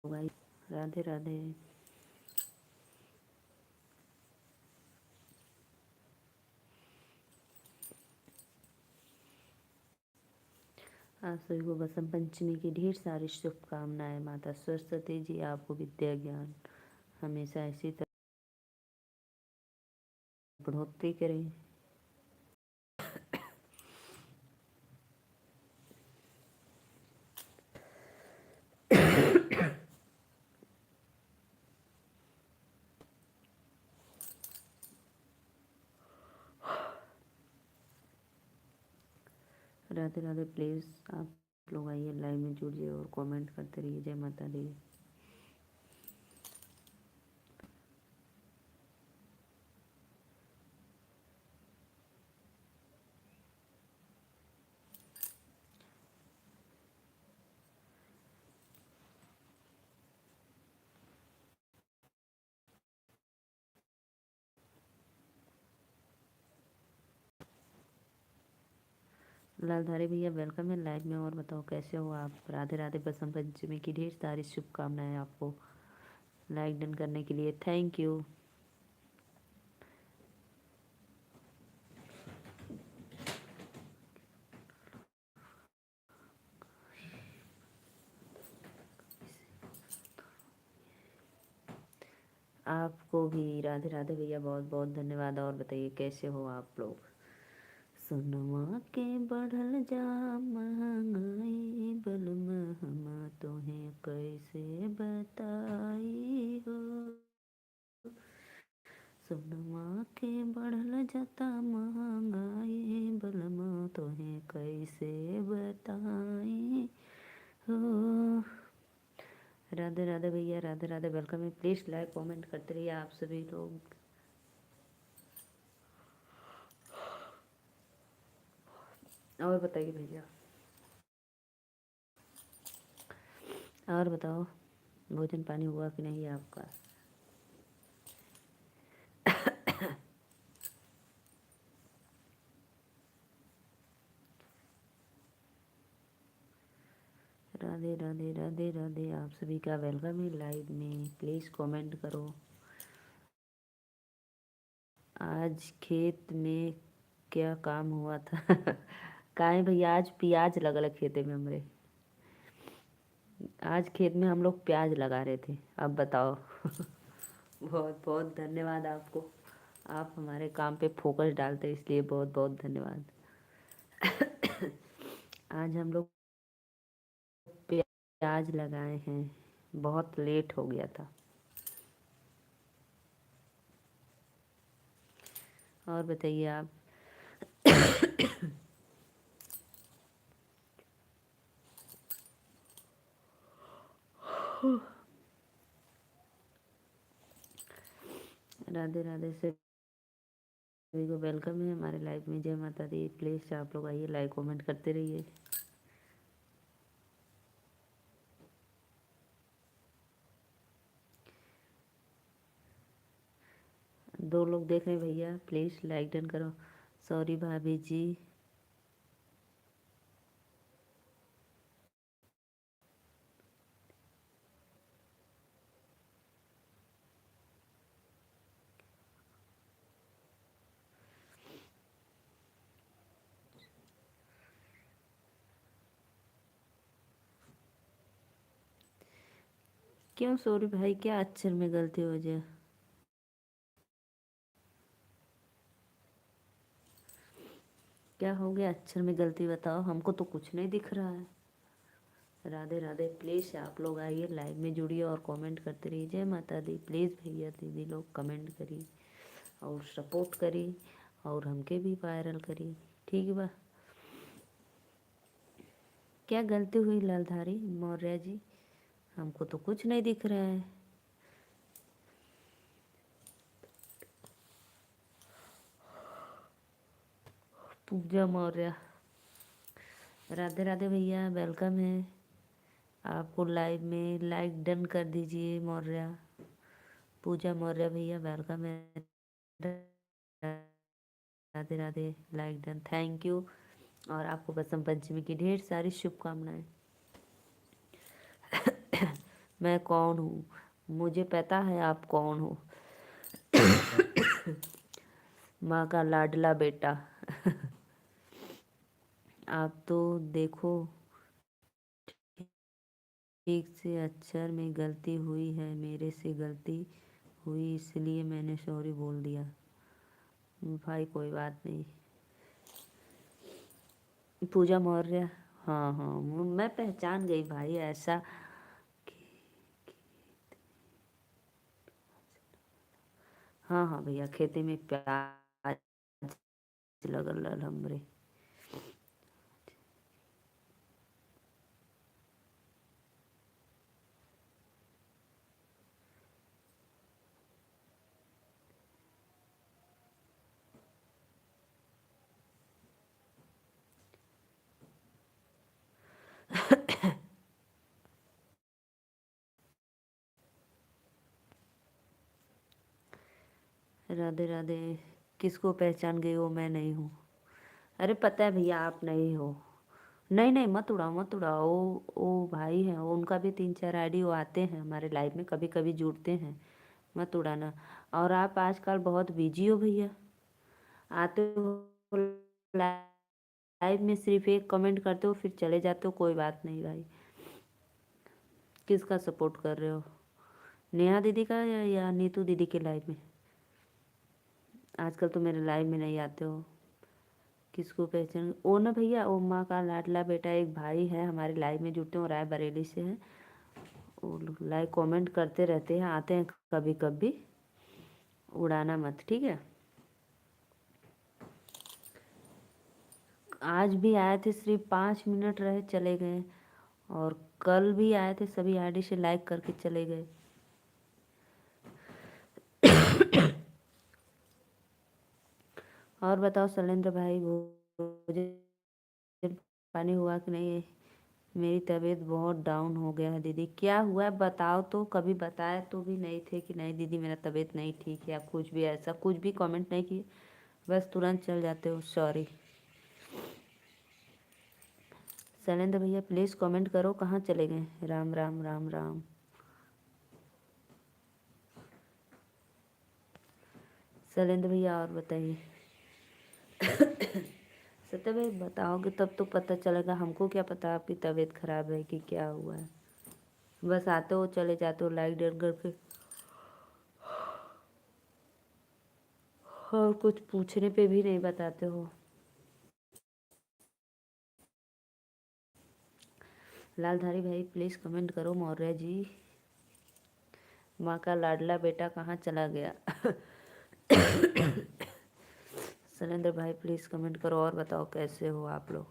भाई राधे राधे। आप सभी को बसंत पंचमी की ढेर सारी शुभकामनाएं। माता सरस्वती जी आपको विद्या ज्ञान हमेशा इसी तरह बढ़ोतरी करें। राधे राधे। प्लीज़ आप लोग आइए, लाइव में जुड़िए और कमेंट करते रहिए। जय माता दी। लालधारी भैया वेलकम है लाइव में। और बताओ कैसे हो आप। राधे राधे। बसंत पंचमी की ढेर सारी शुभकामनाएं आपको। लाइक डन करने के लिए थैंक यू। आपको भी राधे राधे भैया, बहुत बहुत धन्यवाद। और बताइए कैसे हो आप लोग। सोनमा के बढ़ल जा महंगाई, बलमा हम तोहें कैसे बताई हो। सोनमा के बढ़ल जाता महंगाई, बलमा तोहें कैसे बताई हो। राधे राधे भैया, राधे राधे। वेलकम है। प्लीज़ लाइक कमेंट करते रहिए आप सभी लोग। और बताइए भैया। और बताओ भोजन पानी हुआ कि नहीं आपका। राधे राधे राधे राधे। आप सभी का वेलकम है लाइव में। प्लीज़ कमेंट करो। आज खेत में क्या काम हुआ था। काहे भैया आज प्याज लगल खेते में हमरे। आज खेत में हम लोग प्याज लगा रहे थे। अब बताओ। बहुत बहुत धन्यवाद आपको। आप हमारे काम पे फोकस डालते इसलिए बहुत बहुत धन्यवाद। आज हम लोग प्याज लगाए हैं। बहुत लेट हो गया था। और बताइए आप। राधे राधे। सभी को वेलकम है हमारे लाइव में। जय माता दी। प्लीज़ आप लोग आइए, लाइक कमेंट करते रहिए। दो लोग देख रहे हैं भैया, प्लीज़ लाइक डन करो। सॉरी भाभी जी। क्यों सॉरी भाई, क्या अक्षर में गलती हो जाए। क्या हो गया अक्षर में गलती, बताओ। हमको तो कुछ नहीं दिख रहा है। राधे राधे। प्लीज़ आप लोग आइए, लाइव में जुड़िए और कमेंट करते रहिए। जय माता दी। प्लीज़ भैया दीदी लोग कमेंट करिए और सपोर्ट करिए और हमके भी वायरल करिए। ठीक बा। क्या गलती हुई लालधारी मौर्य जी। हमको तो कुछ नहीं दिख रहा है। पूजा मौर्य। राधे राधे भैया वेलकम है आपको लाइव में। लाइक डन कर दीजिए मौर्य। पूजा मौर्य भैया वेलकम है। Radhe Radhe. Like done, thank you. और आपको बसंत पंचमी की ढेर सारी शुभकामनाएं। मैं कौन हूँ, मुझे पता है आप कौन हो। माँ का लाडला बेटा। आप तो देखो, ठीक से अक्षर में गलती हुई है, मेरे से गलती हुई इसलिए मैंने सॉरी बोल दिया। भाई कोई बात नहीं। पूजा मौर्य, हाँ हाँ, मैं पहचान गई भाई। ऐसा, हाँ हाँ भैया, खेती में प्याज लगल रहल हमरे। राधे राधे। किसको पहचान गई हो? मैं नहीं हूँ। अरे पता है भैया आप नहीं हो। नहीं नहीं, मत उड़ाओ मत उड़ाओ। वो भाई हैं, वो उनका भी 3-4 आईडी वो आते हैं हमारे लाइव में, कभी कभी जुड़ते हैं। मत उड़ाना। और आप आजकल बहुत बिजी हो भैया। आते हो लाइव में, सिर्फ एक कमेंट करते हो फिर चले जाते हो। कोई बात नहीं भाई। किसका सपोर्ट कर रहे हो? नेहा दीदी का या नीतू दीदी के लाइव में? आजकल तो मेरे लाइव में नहीं आते हो। किसको पहचान? ओ ना भैया, ओ माँ का लाडला बेटा एक भाई है हमारे लाइव में जुड़ते हैं, और रायबरेली से हैं। वो लाइव कमेंट करते रहते हैं, आते हैं कभी कभी। उड़ाना मत, ठीक है। आज भी आए थे, सिर्फ 5 मिनट रहे चले गए। और कल भी आए थे, सभी आईडी से लाइक करके चले गए। और बताओ शैलेंद्र भाई, भोजन पानी हुआ कि नहीं? मेरी तबीयत बहुत डाउन हो गया है दीदी। क्या हुआ है बताओ तो। कभी बताए तो भी नहीं थे कि नहीं दीदी मेरा तबीयत नहीं ठीक है, आप कुछ भी ऐसा कुछ भी कमेंट नहीं किए, बस तुरंत चल जाते हो। सॉरी। शैलेंद्र भैया प्लीज़ कमेंट करो, कहाँ चले गए? राम राम राम राम। शैलेंद्र भैया और बताइए। सत्य भाई बताओगे तब तो पता चलेगा, हमको क्या पता आपकी तबीयत खराब है कि क्या हुआ है। बस आते हो चले जाते हो लाइक डेट करके, और कुछ पूछने पे भी नहीं बताते हो। लालधारी भाई प्लीज़ कमेंट करो। मौर्य जी, माँ का लाडला बेटा कहाँ चला गया? सुरेंद्र भाई प्लीज़ कमेंट करो और बताओ कैसे हो आप लोग।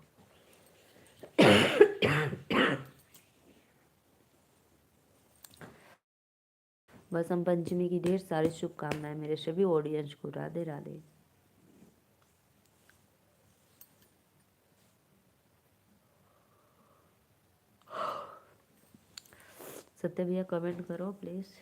बसंत पंचमी की ढेर सारी शुभकामनाएं मेरे सभी ऑडियंस को। राधे राधे। सत्य भैया कमेंट करो प्लीज़।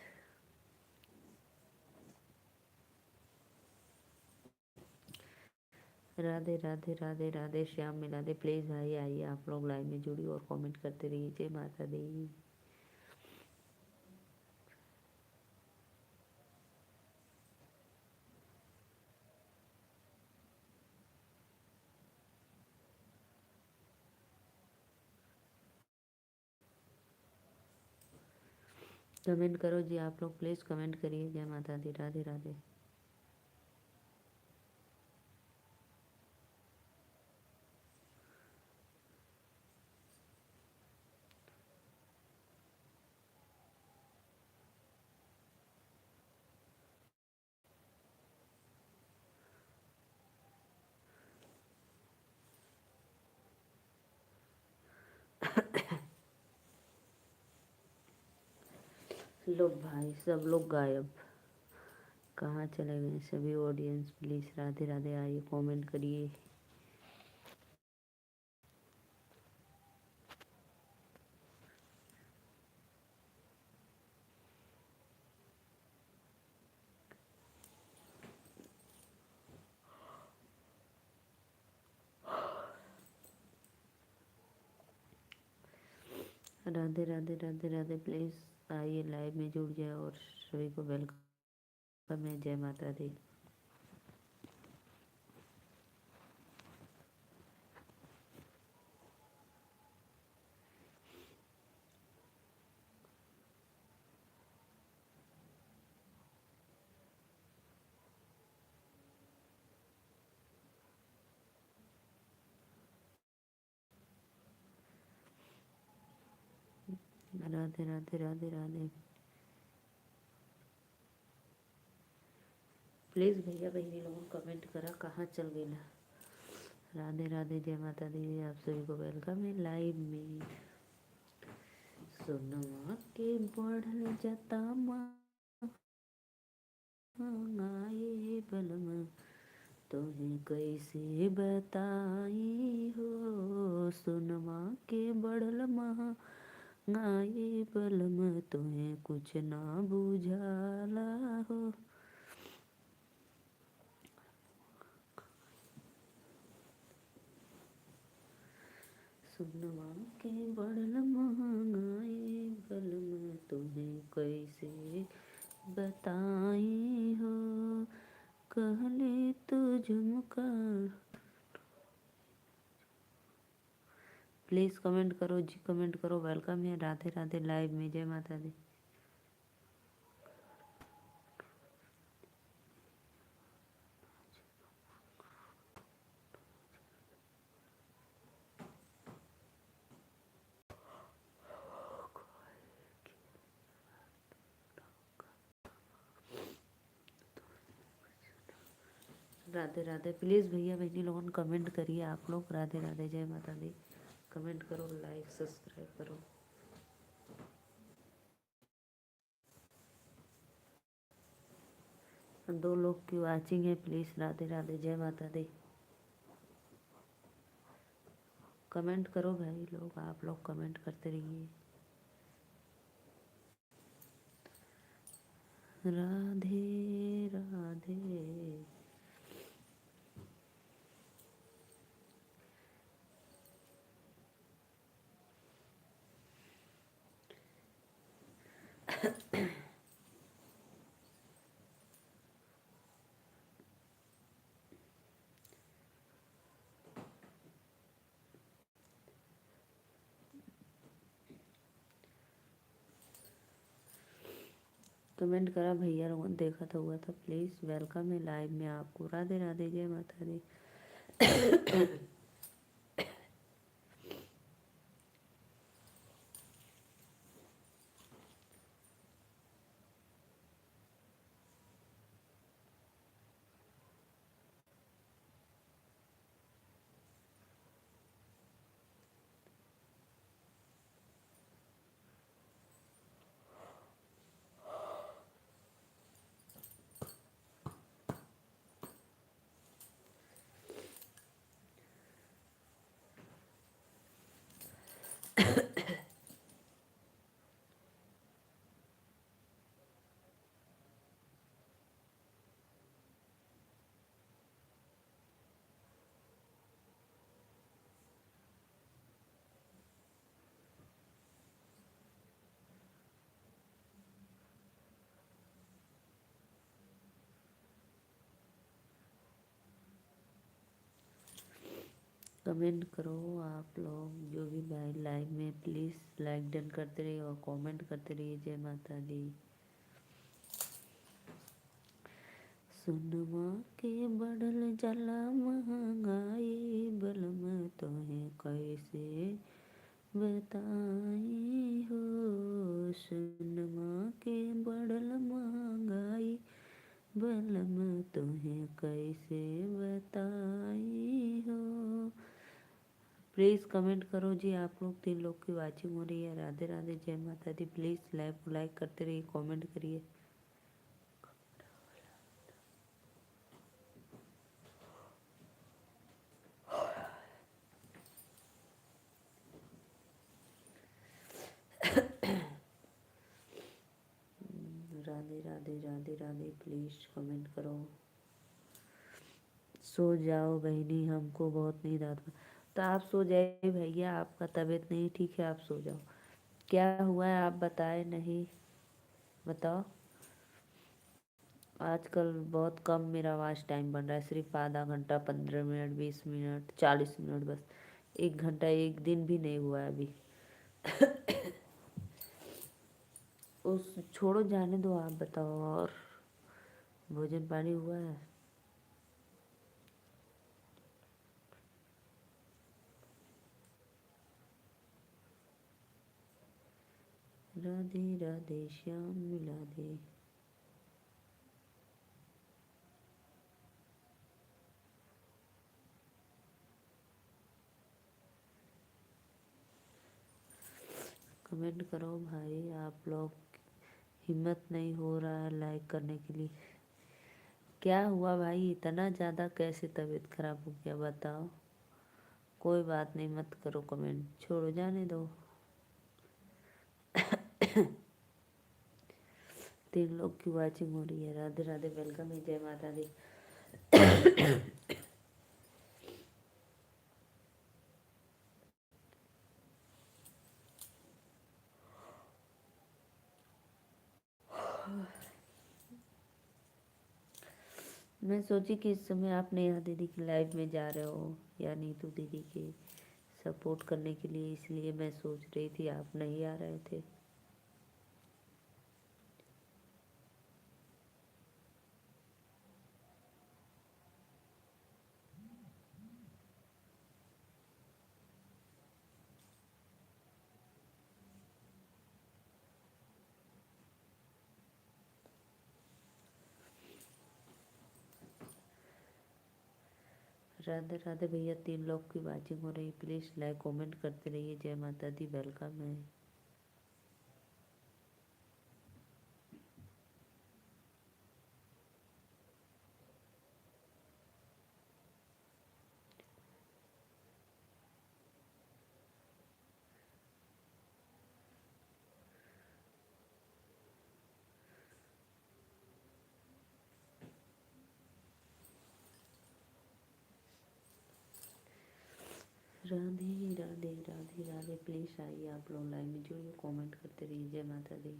राधे राधे राधे राधे। श्याम मिलादे प्लीज़ भाई आइए, आप लोग लाइव में जुड़िए और कमेंट करते रहिए। जय माता दी। कमेंट करो जी आप लोग, प्लीज़ कमेंट करिए। जय माता दी। राधे राधे। लो भाई, सब लोग गायब, कहाँ चले गए सभी ऑडियंस? प्लीज़ राधे राधे आइए, कमेंट करिए। राधे राधे राधे राधे प्लीज़ आइए लाइव में जुड़ जाए और सभी को वेलकम है। जय माता दी। राधे राधे राधे राधे। प्लीज़ भैया बहनी लोगों कमेंट करा कहाँ चल गई ना। राधे राधे जय माता दी। आप सभी को वेलकम है लाइव में। सुनवा के बढ़ल जता महंगाई बलम, तुम्हें कैसे बताई हो। सुनवा के बढ़ल महंगाई बलम, तुम्हें कुछ ना बुझाला हो। सुनवा के बढ़ल महंगाई बलम, तुम्हें कैसे बताई हो। कहले तो झुमका। प्लीज़ कमेंट करो जी, कमेंट करो। वेलकम है। राधे राधे लाइव में। जय माता दी। राधे राधे। प्लीज़ भैया बहनी लोगों कमेंट करिए आप लोग। राधे राधे जय माता दी। कमेंट करो, लाइक सब्सक्राइब करो। दो लोग की वाचिंग है। प्लीज़ राधे राधे जय माता दी। कमेंट करो भाई लोग, आप लोग कमेंट करते रहिए। राधे राधे। कमेंट करा भैया लोगों ने, देखा तो हुआ था। प्लीज़ वेलकम है लाइव में आपको। राधे राधे जय माता दी। कमेंट करो आप लोग जो भी भाई लाइव में। प्लीज़ लाइक डन करते रहिए और कमेंट करते रहिए। जय माता दी। सुनवा के बढ़ल जला महंगाई बलम, तुम्हें कैसे बताई हो। सुनवा के बढ़ल महंगाई बलम, तुम्हें कैसे बताई हो। प्लीज़ कमेंट करो जी आप लोग। 3 लोग की वाचिंग हो रही है। राधे राधे जय माता दी। प्लीज़ लाइव को लाइक करते रहिए, कमेंट करिए। राधे राधे राधे राधे। प्लीज़ कमेंट करो। सो जाओ बहनी, हमको बहुत नींद आता। तो आप सो जाइए भैया, आपका तबीयत नहीं ठीक है, आप सो जाओ। क्या हुआ है आप बताए नहीं, बताओ। आजकल बहुत कम मेरा वॉच टाइम बन रहा है, सिर्फ आधा घंटा, 15 मिनट, 20 मिनट, 40 मिनट बस। 1 घंटा एक दिन भी नहीं हुआ है अभी। उस छोड़ो, जाने दो, आप बताओ। और भोजन पानी हुआ है? राधे राधे श्याम मिला दे। कमेंट करो भाई आप लोग, हिम्मत नहीं हो रहा है लाइक करने के लिए। क्या हुआ भाई, इतना ज़्यादा कैसे तबीयत खराब हो गया बताओ। कोई बात नहीं, मत करो कमेंट, छोड़ो जाने दो। 3 लोग की वॉचिंग हो रही है। राधे राधे, वेलकम है, जय माता दी। मैं सोची कि इस समय आप नेहा दीदी की लाइव में जा रहे हो या नीतू दीदी के सपोर्ट करने के लिए, इसलिए मैं सोच रही थी आप नहीं आ रहे थे। राधे राधे भैया, 3 लोग की वॉचिंग हो रही है, प्लीज़ लाइक कमेंट करते रहिए। जय माता दी, वेलकम है। राधे राधे राधे राधे, प्लीज़ आइए आप लोग लाइव में जुड़िए, कमेंट करते रहिए। जय माता दी।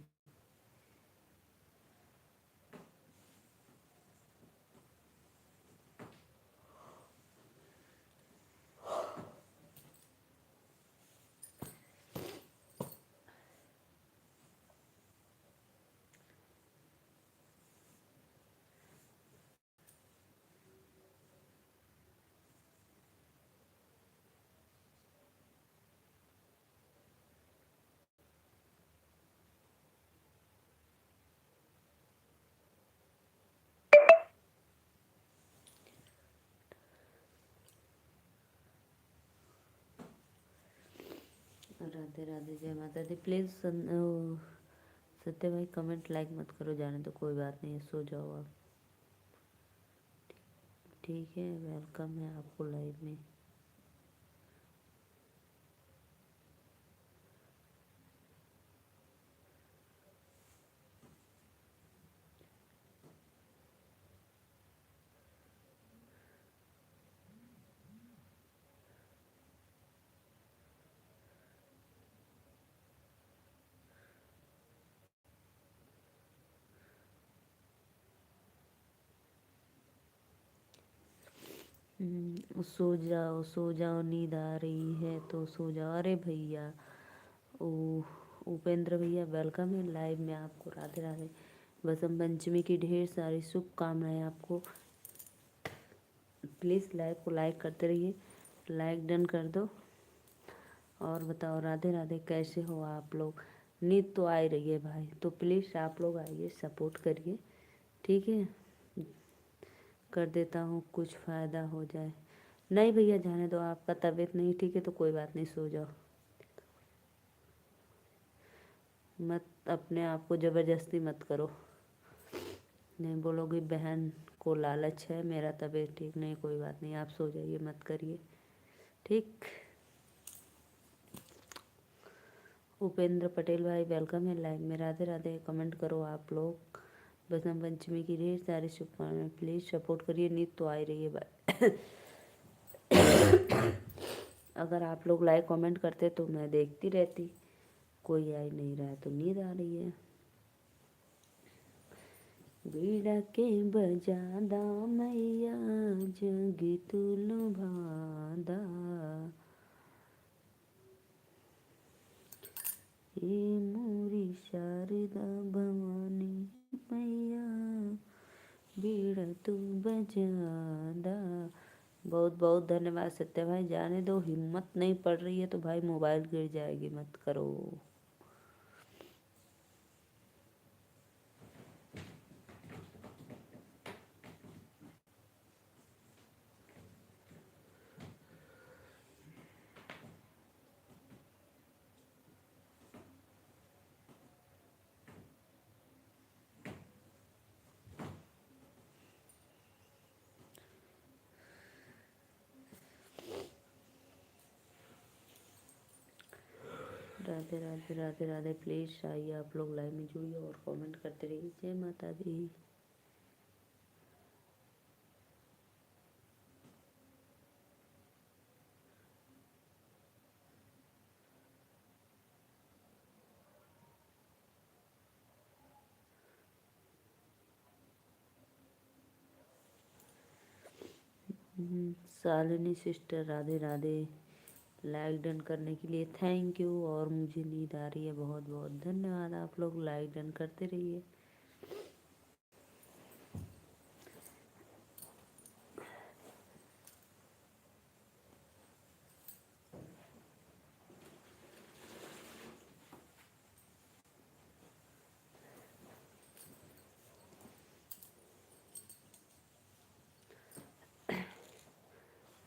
राधे राधे, जय माता दी। प्लीज़ सत्य भाई कमेंट लाइक मत करो, जाने तो कोई बात नहीं है, सो जाओ आप। ठीक है, वेलकम है आपको लाइव में। सो जाओ, नींद आ रही है तो सो जाओ। अरे भैया, ओ उपेंद्र भैया, वेलकम है लाइव में आपको। राधे राधे। बसंत पंचमी की ढेर सारी शुभकामनाएं आपको। प्लीज़ लाइव को लाइक करते रहिए, लाइक डन कर दो। और बताओ राधे राधे, कैसे हो आप लोग? नींद तो आ ही रही है भाई, तो प्लीज़ आप लोग आइए, सपोर्ट करिए, ठीक है। कर देता हूँ, कुछ फ़ायदा हो जाए। नहीं भैया, जाने दो, आपका तबीयत नहीं ठीक है तो कोई बात नहीं, सो जाओ। मत अपने आप को ज़बरदस्ती मत करो। नहीं बोलोगे बहन को लालच है, मेरा तबीयत ठीक नहीं, कोई बात नहीं, आप सो जाइए, मत करिए, ठीक। उपेंद्र पटेल भाई, वेलकम है लाइव में। राधे राधे, कमेंट करो आप लोग। बसंत पंचमी की ढेर सारी शुभकामनाएं, प्लीज़ सपोर्ट करिए। नींद तो आ ही रही है भाई। अगर आप लोग लाइक कमेंट करते तो मैं देखती रहती, कोई आ ही नहीं रहा है तो नींद आ रही है। बीड़ा के बजादा मैया जोगी तू लुभादा, हे मोरी शारदा भवानी मैया बीड़ा तू बजादा। बहुत बहुत धन्यवाद सत्या भाई। जाने दो, हिम्मत नहीं पड़ रही है तो भाई मोबाइल गिर जाएगी, मत करो। राधे राधे राधे राधे। प्लीज आइए आप लोग लाइव में जुड़िए और कमेंट करते रहिए। जय माता दी। Shalini sister Radhe Radhe. Like done करने के लिए थैंक यू। और मुझे नींद आ रही है, बहुत बहुत धन्यवाद। आप लोग लाइक डन करते रहिए।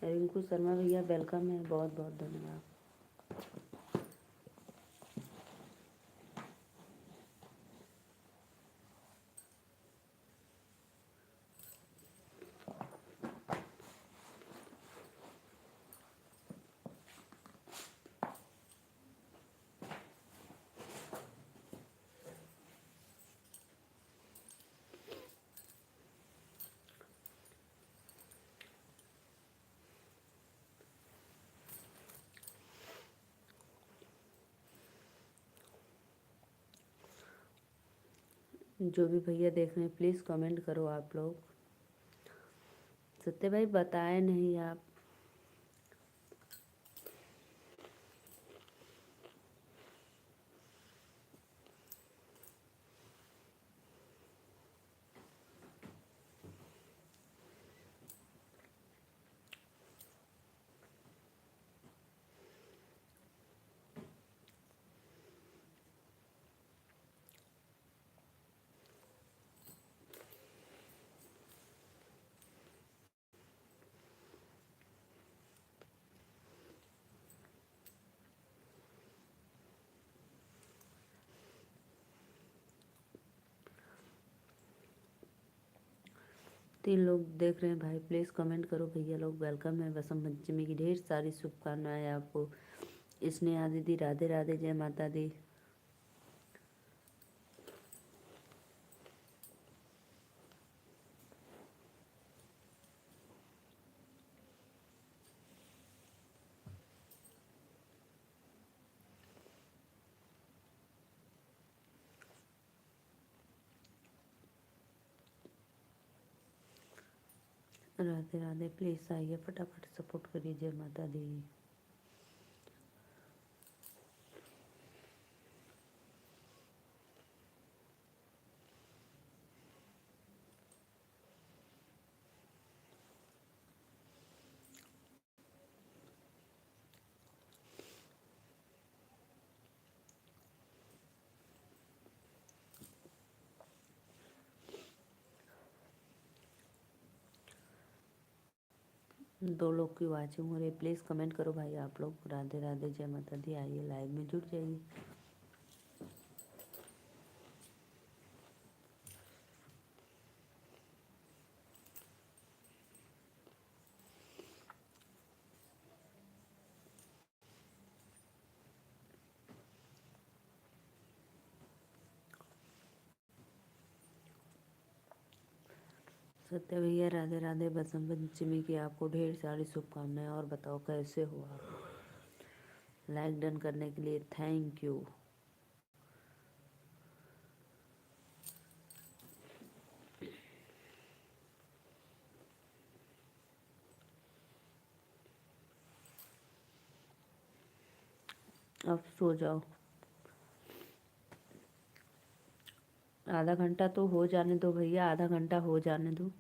रिंकू शर्मा भैया वेलकम है, बहुत बहुत धन्यवाद। जो भी भैया देख रहे हैं प्लीज़ कमेंट करो आप लोग। सत्य भाई बताए नहीं आप। तीन लोग देख रहे हैं भाई, प्लीज़ कमेंट करो। भैया लोग वेलकम है। बसंत पंचमी की ढेर सारी शुभकामनाएं आपको। स्नेहा दीदी राधे राधे। जय माता दी। राधे राधे। प्लीज़ आइए, फटाफट सपोर्ट करिए। जय माता दी। दो लोग की वाचिंग हो रही है, प्लीज़ कमेंट करो भाई आप लोग। राधे राधे। जय माता दी। आइए लाइव में जुड़ जाइए। सत्य भैया राधे राधे। बसंत पंचमी की आपको ढेर सारी शुभकामनाएं। और बताओ कैसे हो आप। लाइक डन करने के लिए थैंक यू। अब सो जाओ। आधा घंटा तो हो जाने दो भैया, आधा घंटा हो जाने दो।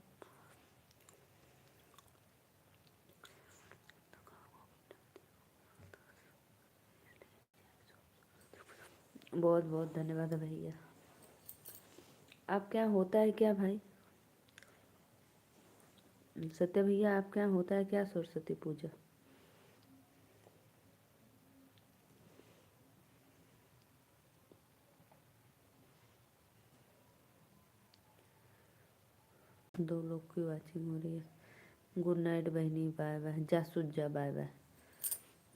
बहुत बहुत धन्यवाद भैया। आप क्या होता है क्या भाई? सत्य भैया, आप क्या होता है क्या सरस्वती पूजा? दो लोग की वाचिंग हो रही है। गुड नाइट बहनी, बाय बाय। जा सुत जा, बाय बाय।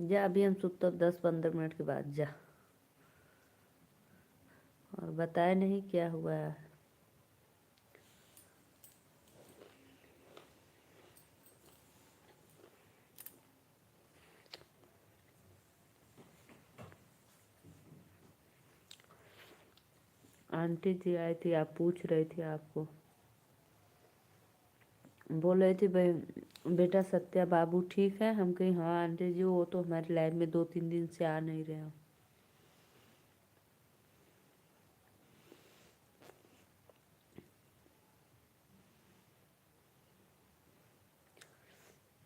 जा, अभी हम सुत 10-15 मिनट के बाद जा। और बताए नहीं क्या हुआ है। आंटी जी आई थी, आप पूछ रही थी आपको, बोल रही थी बेटा सत्या बाबू ठीक है? हम कहीं हाँ आंटी जी, वो तो हमारी लाइन में 2-3 दिन से आ नहीं रहे हो।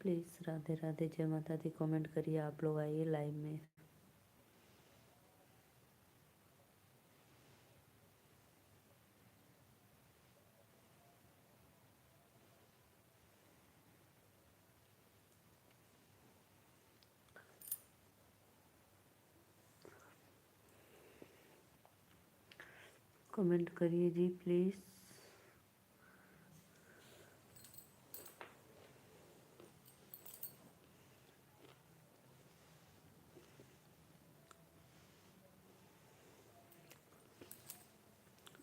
प्लीज़ राधे राधे, जय माता दी कमेंट करिए आप लोग, आइए लाइव में। कमेंट करिए जी प्लीज़।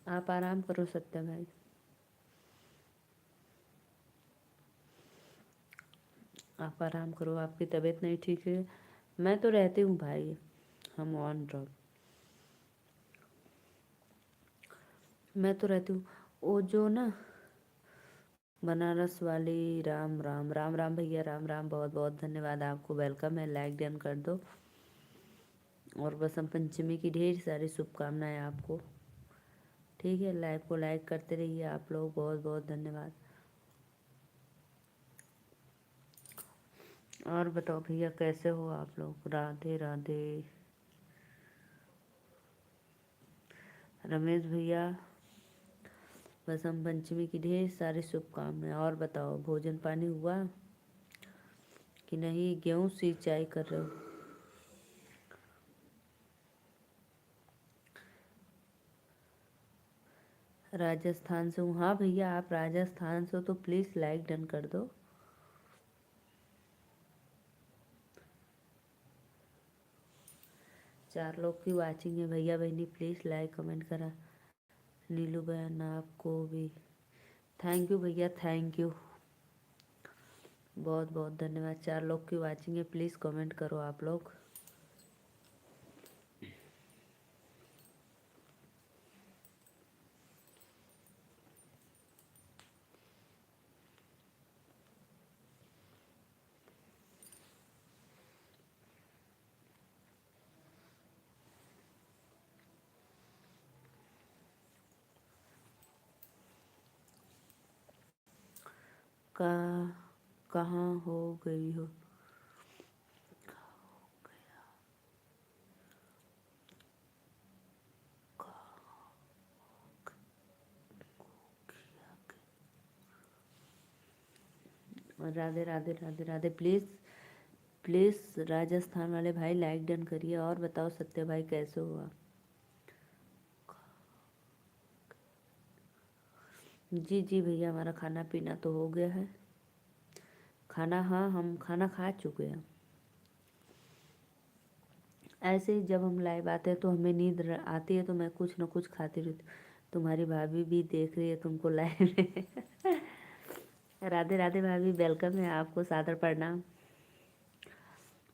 आप आराम करो सत्या भाई, आप आराम करो, आपकी तबीयत नहीं ठीक है। मैं तो रहती हूँ भाई, हम ऑन ड्रॉप, मैं तो रहती हूँ। वो जो ना बनारस वाली, राम राम राम राम भैया, राम राम, बहुत बहुत धन्यवाद आपको, वेलकम है, लाइक डन कर दो। और बसंत पंचमी की ढेर सारी शुभकामनाएं आपको। ठीक है, लाइव को लाइक करते रहिए आप लोग, बहुत बहुत धन्यवाद। और बताओ भैया कैसे हो आप लोग? राधे राधे। रमेश भैया, बसंत पंचमी की ढेर सारी शुभकामनाएं। और बताओ भोजन पानी हुआ कि नहीं? गेहूँ सिंचाई कर रहे हो? राजस्थान से हूँ। हाँ भैया, आप राजस्थान से हो तो प्लीज़ लाइक डन कर दो। चार लोग की वाचिंग है भैया बहनी, प्लीज़ लाइक कमेंट करा। नीलू बहन आपको भी थैंक यू भैया, थैंक यू, बहुत बहुत धन्यवाद। चार लोग की वाचिंग है, प्लीज़ कमेंट करो आप लोग। कहाँ हो गई हो? राधे राधे राधे राधे। प्लीज़ प्लीज़ राजस्थान वाले भाई लाइक डन करिए। और बताओ सत्य भाई कैसे हो आप? जी जी भैया, हमारा खाना पीना तो हो गया है। खाना, हाँ हम खाना खा चुके हैं। ऐसे ही जब हम लाइव आते हैं तो हमें नींद आती है तो मैं कुछ ना कुछ खाती रहती हूँ। तुम्हारी भाभी भी देख रही है तुमको लाइव में। राधे राधे भाभी, वेलकम है आपको, सादर प्रणाम।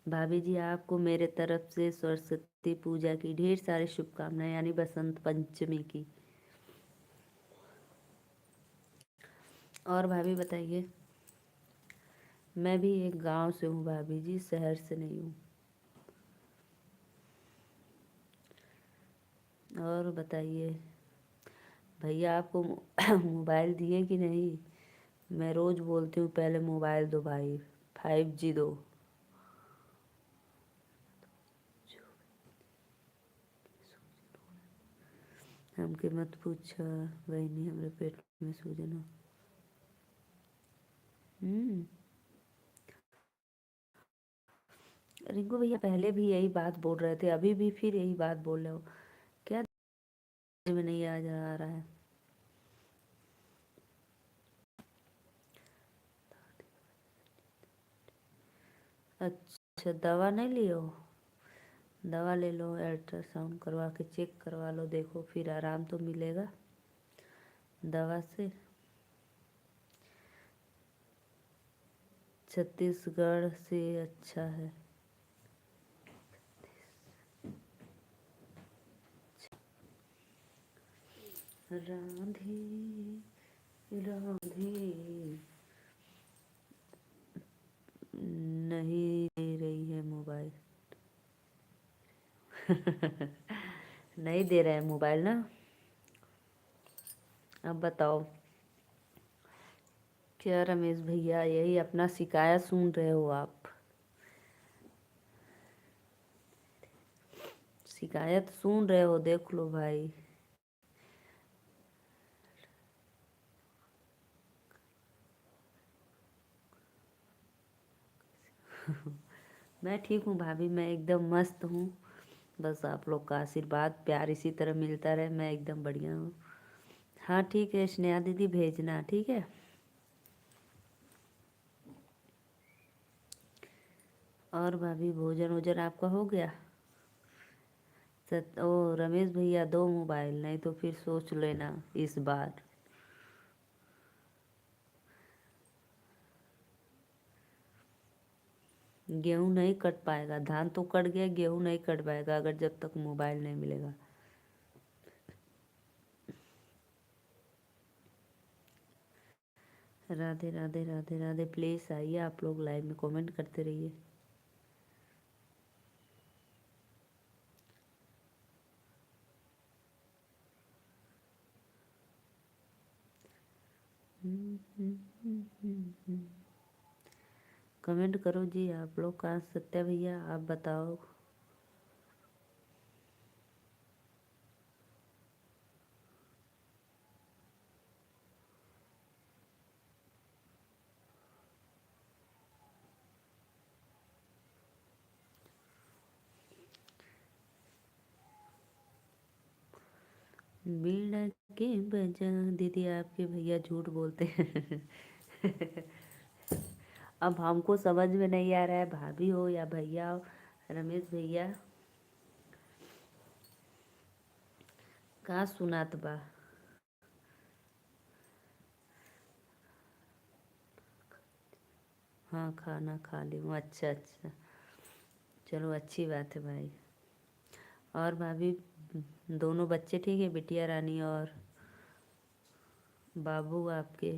भाभी जी आपको मेरे तरफ से सरस्वती पूजा की ढेर सारी शुभकामनाएं, यानी बसंत पंचमी की। और भाभी बताइए। मैं भी एक गांव से हूँ भाभी जी, शहर से नहीं हूँ। और बताइए भैया, आपको मोबाइल दिए कि नहीं? मैं रोज़ बोलती हूँ पहले मोबाइल दो भाई, 5G दो। हमके मत पूछा बहनी, हमरे पेट में सूजन हो। रिंकू भैया पहले भी यही बात बोल रहे थे, अभी भी फिर यही बात बोल रहे हो, क्या समझ में नहीं आ रहा है? अच्छा, दवा नहीं लियो? दवा ले लो, अल्ट्रासाउंड करवा के चेक करवा लो, देखो फिर आराम तो मिलेगा दवा से। छत्तीसगढ़ से अच्छा है। राधे राधे नहीं दे रही है मोबाइल। नहीं दे रहे हैं मोबाइल ना। अब बताओ क्या रमेश भैया, यही अपना शिकायत सुन रहे हो आप? शिकायत सुन रहे हो, देख लो भाई। मैं ठीक हूँ भाभी, मैं एकदम मस्त हूँ। बस आप लोग का आशीर्वाद प्यार इसी तरह मिलता रहे, मैं एकदम बढ़िया हूँ। हाँ ठीक है, स्नेहा दीदी भेजना, ठीक है। और भाभी भोजन वोजन आपका हो गया? ओ रमेश भैया, दो मोबाइल, नहीं तो फिर सोच लेना इस बार। गेहूं नहीं कट पाएगा, धान तो कट गया, गेहूं नहीं कट पाएगा अगर जब तक मोबाइल नहीं मिलेगा। राधे राधे राधे राधे। प्लीज़ आइए आप लोग लाइव में कमेंट करते रहिए। कमेंट करो जी आप लोग। कहाँ सत्या भैया आप बताओ। बीड़ा के बजा दीदी, आपके भैया झूठ बोलते हैं। अब हमको समझ में नहीं आ रहा है, भाभी हो या भैया हो, रमेश भैया कहाँ सुनात बा। हाँ खाना खा ली हूँ। अच्छा अच्छा, चलो अच्छी बात है भाई। और भाभी दोनों बच्चे ठीक है, बिटिया रानी और बाबू आपके?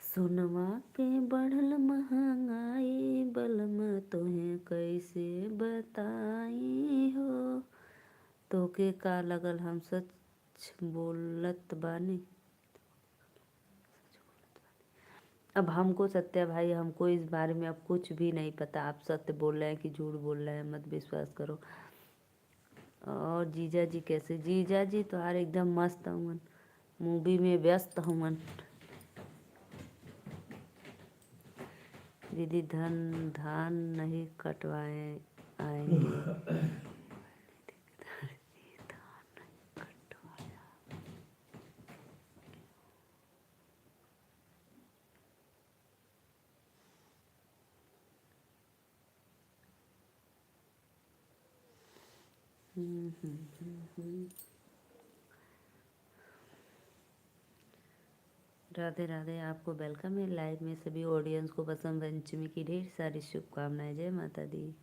सोनमा के बढ़ल महंगाई, बलम तोहे कैसे बताई हो। तोके का लगल हम सच बोलत बानी? अब हमको सत्या भाई, हमको इस बारे में अब कुछ भी नहीं पता, आप सत्य बोल रहे हैं कि झूठ बोल रहे हैं मत विश्वास करो। और जीजा जी कैसे? जीजा जी तो यार एकदम मस्त हूँ, मूवी में व्यस्त हूँ। दीदी धान नहीं कटवाए आएंगे। राधे राधे, आपको वेलकम है लाइव में। सभी ऑडियंस को बसंत पंचमी की ढेर सारी शुभकामनाएं। जय माता दी।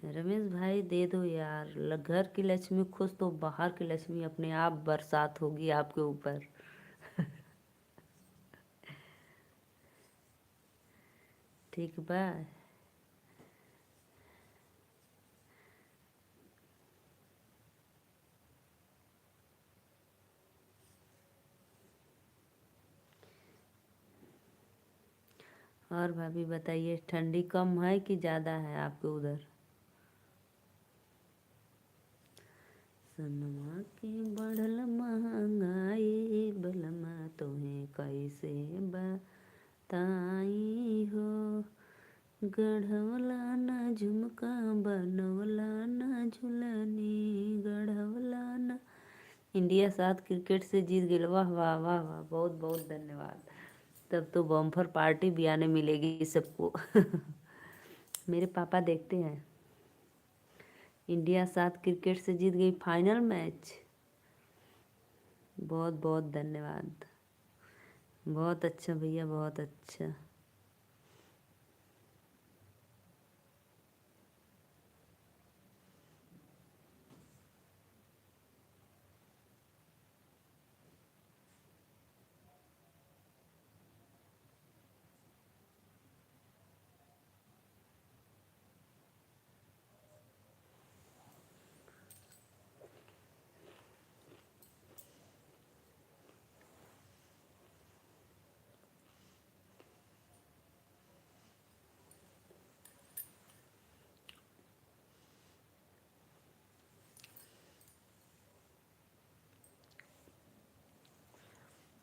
रमेश भाई दे दो यार, घर की लक्ष्मी खुश तो बाहर की लक्ष्मी अपने आप बरसात होगी आपके ऊपर। ठीक बा। और भाभी बताइए, ठंडी कम है कि ज़्यादा है आपके उधर? सनमा के बढ़ल महंगाई, बलमा तोहे कैसे बताई हो। गढ़वला ना झुमका, बनवला ना झुलनी, गढ़वला ना। इंडिया 7 क्रिकेट से जीत गई, वाह वाह वाह वाह, बहुत बहुत धन्यवाद। तब तो बम्पर पार्टी भी आने मिलेगी सबको। मेरे पापा देखते हैं। इंडिया 7 क्रिकेट से जीत गई फाइनल मैच। बहुत बहुत धन्यवाद। बहुत अच्छा भैया, बहुत अच्छा।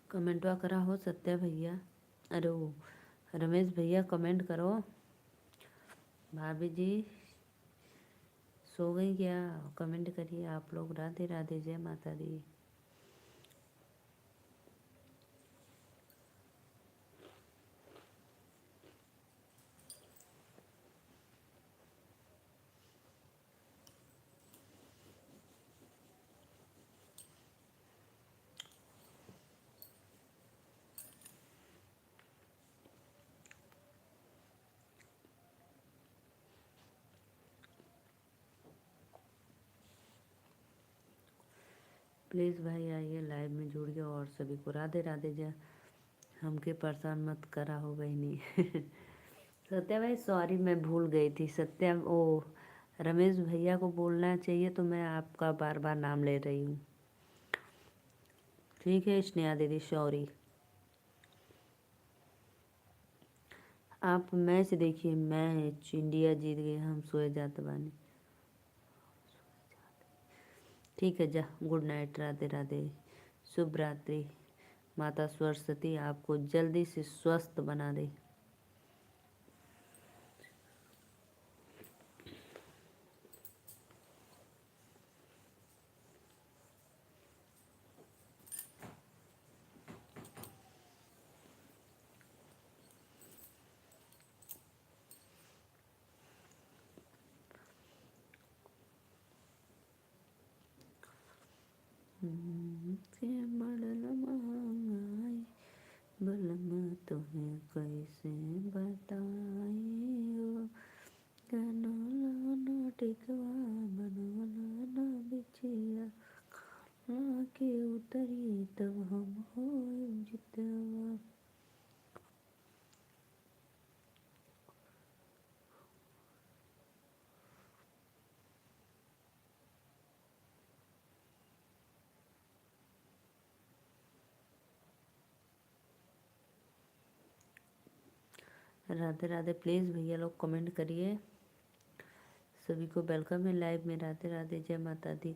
कमेंटवा करा हो सत्या भैया, अरे वो रमेश भैया कमेंट करो। भाभी जी सो गई क्या? कमेंट करिए आप लोग। राधे राधे, जय माता दी। प्लीज़ भाई आइए लाइव में जुड़िए और सभी को राधे राधे, जय। हमके परेशान मत करा हो बहनी। सत्या भाई सॉरी, मैं भूल गई थी। सत्या ओ रमेश भैया को बोलना चाहिए तो मैं आपका बार बार नाम ले रही हूँ। ठीक है स्नेहा दीदी, सॉरी। आप मैच देखिए, मैच इंडिया जीत गई, हम सोए जाते बानी। ठीक है जा, गुड नाइट, राधे राधे, शुभ रात्रि। माता सरस्वती आपको जल्दी से स्वस्थ बना दे। से बढ़ल महंगाई, बलमा तुम्हें कैसे बताई हो। गनौला न टिकवा, बनवला न बिछिया, आके उतरी तब हम हो जितवा। राधे राधे, प्लीज़ भैया लोग कमेंट करिए। सभी को वेलकम है लाइव में। राधे राधे, जय माता दी।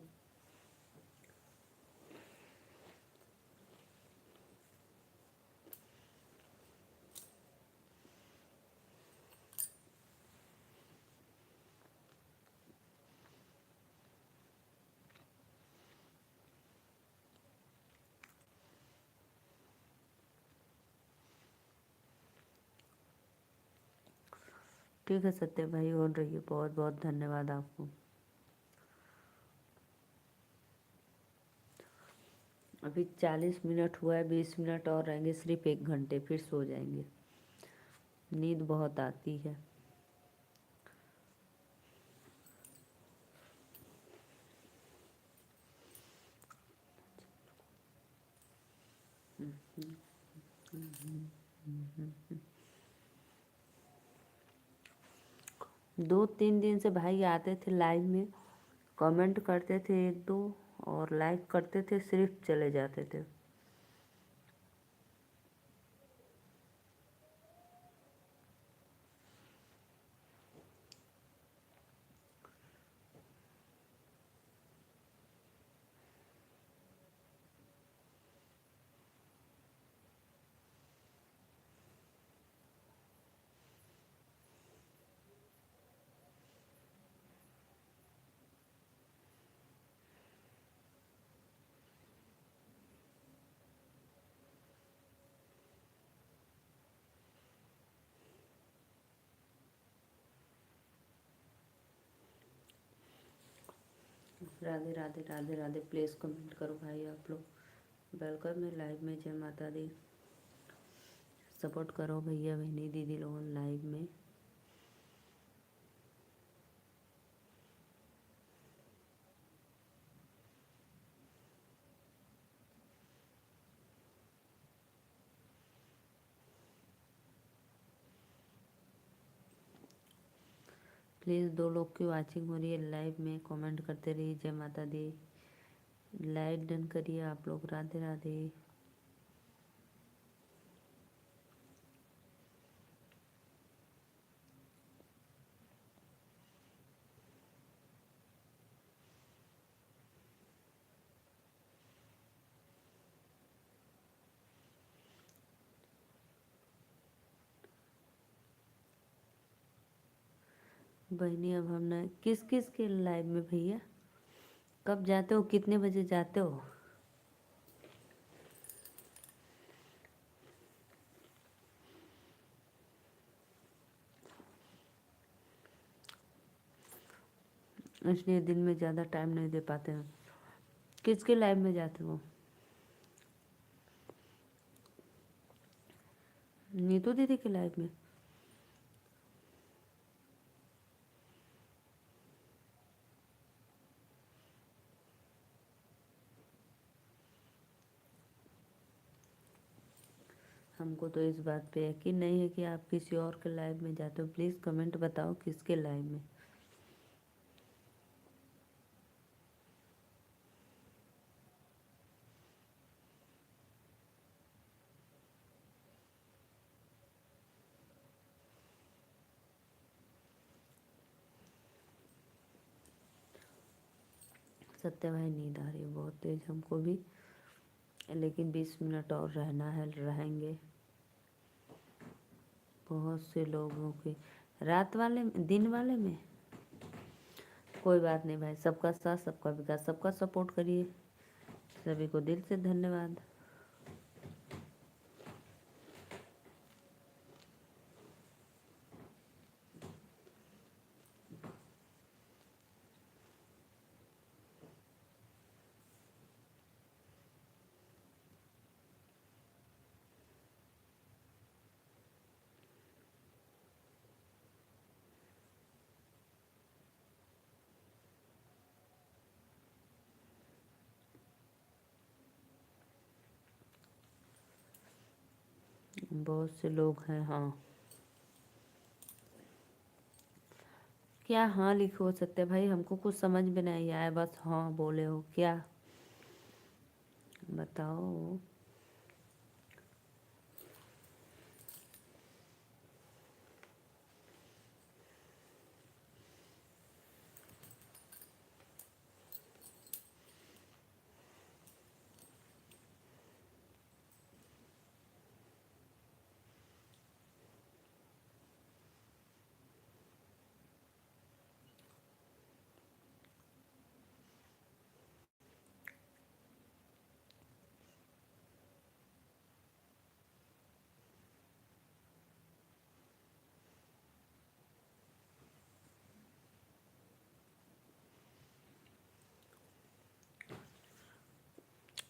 ठीक है सत्य भाई, हो रही है, बहुत बहुत धन्यवाद आपको। अभी 40 मिनट हुआ है, 20 मिनट और रहेंगे, सिर्फ 1 घंटे, फिर सो जाएंगे। नींद बहुत आती है। 2-3 दिन से भाई आते थे लाइव में, कमेंट करते थे 1-2 और लाइक करते थे, सिर्फ चले जाते थे। राधे राधे राधे राधे। प्लीज़ कमेंट करो भाई आप लोग। वेलकम है लाइव में, जय माता दी। सपोर्ट करो भैया बहनी दीदी लोग लाइव में। प्लीज़ 2 लोग की वाचिंग हो रही है लाइव में, कमेंट करते रहिए जय माता दी। लाइक डन करिए आप लोग। राधे राधे। बहनी अब हम ना किस किस के लाइव में भैया, कब जाते हो, कितने बजे जाते हो? इसलिए दिन में ज़्यादा टाइम नहीं दे पाते हैं। किसके लाइव में जाते हो? नीतू दीदी के लाइव में? हमको तो इस बात पे यकीन नहीं है कि आप किसी और के लाइव में जाते हो। प्लीज़ कमेंट बताओ किसके लाइव में। सत्य भाई नींद आ रही है बहुत तेज हमको भी, लेकिन 20 मिनट और रहना है, रहेंगे। बहुत से लोगों के रात वाले दिन वाले में कोई बात नहीं भाई, सबका साथ सबका विकास, सबका सपोर्ट करिए। सभी को दिल से धन्यवाद। बहुत से लोग हैं। हाँ क्या हाँ लिखो सत्य भाई, हमको कुछ समझ में नहीं आया, बस हाँ बोले हो क्या बताओ।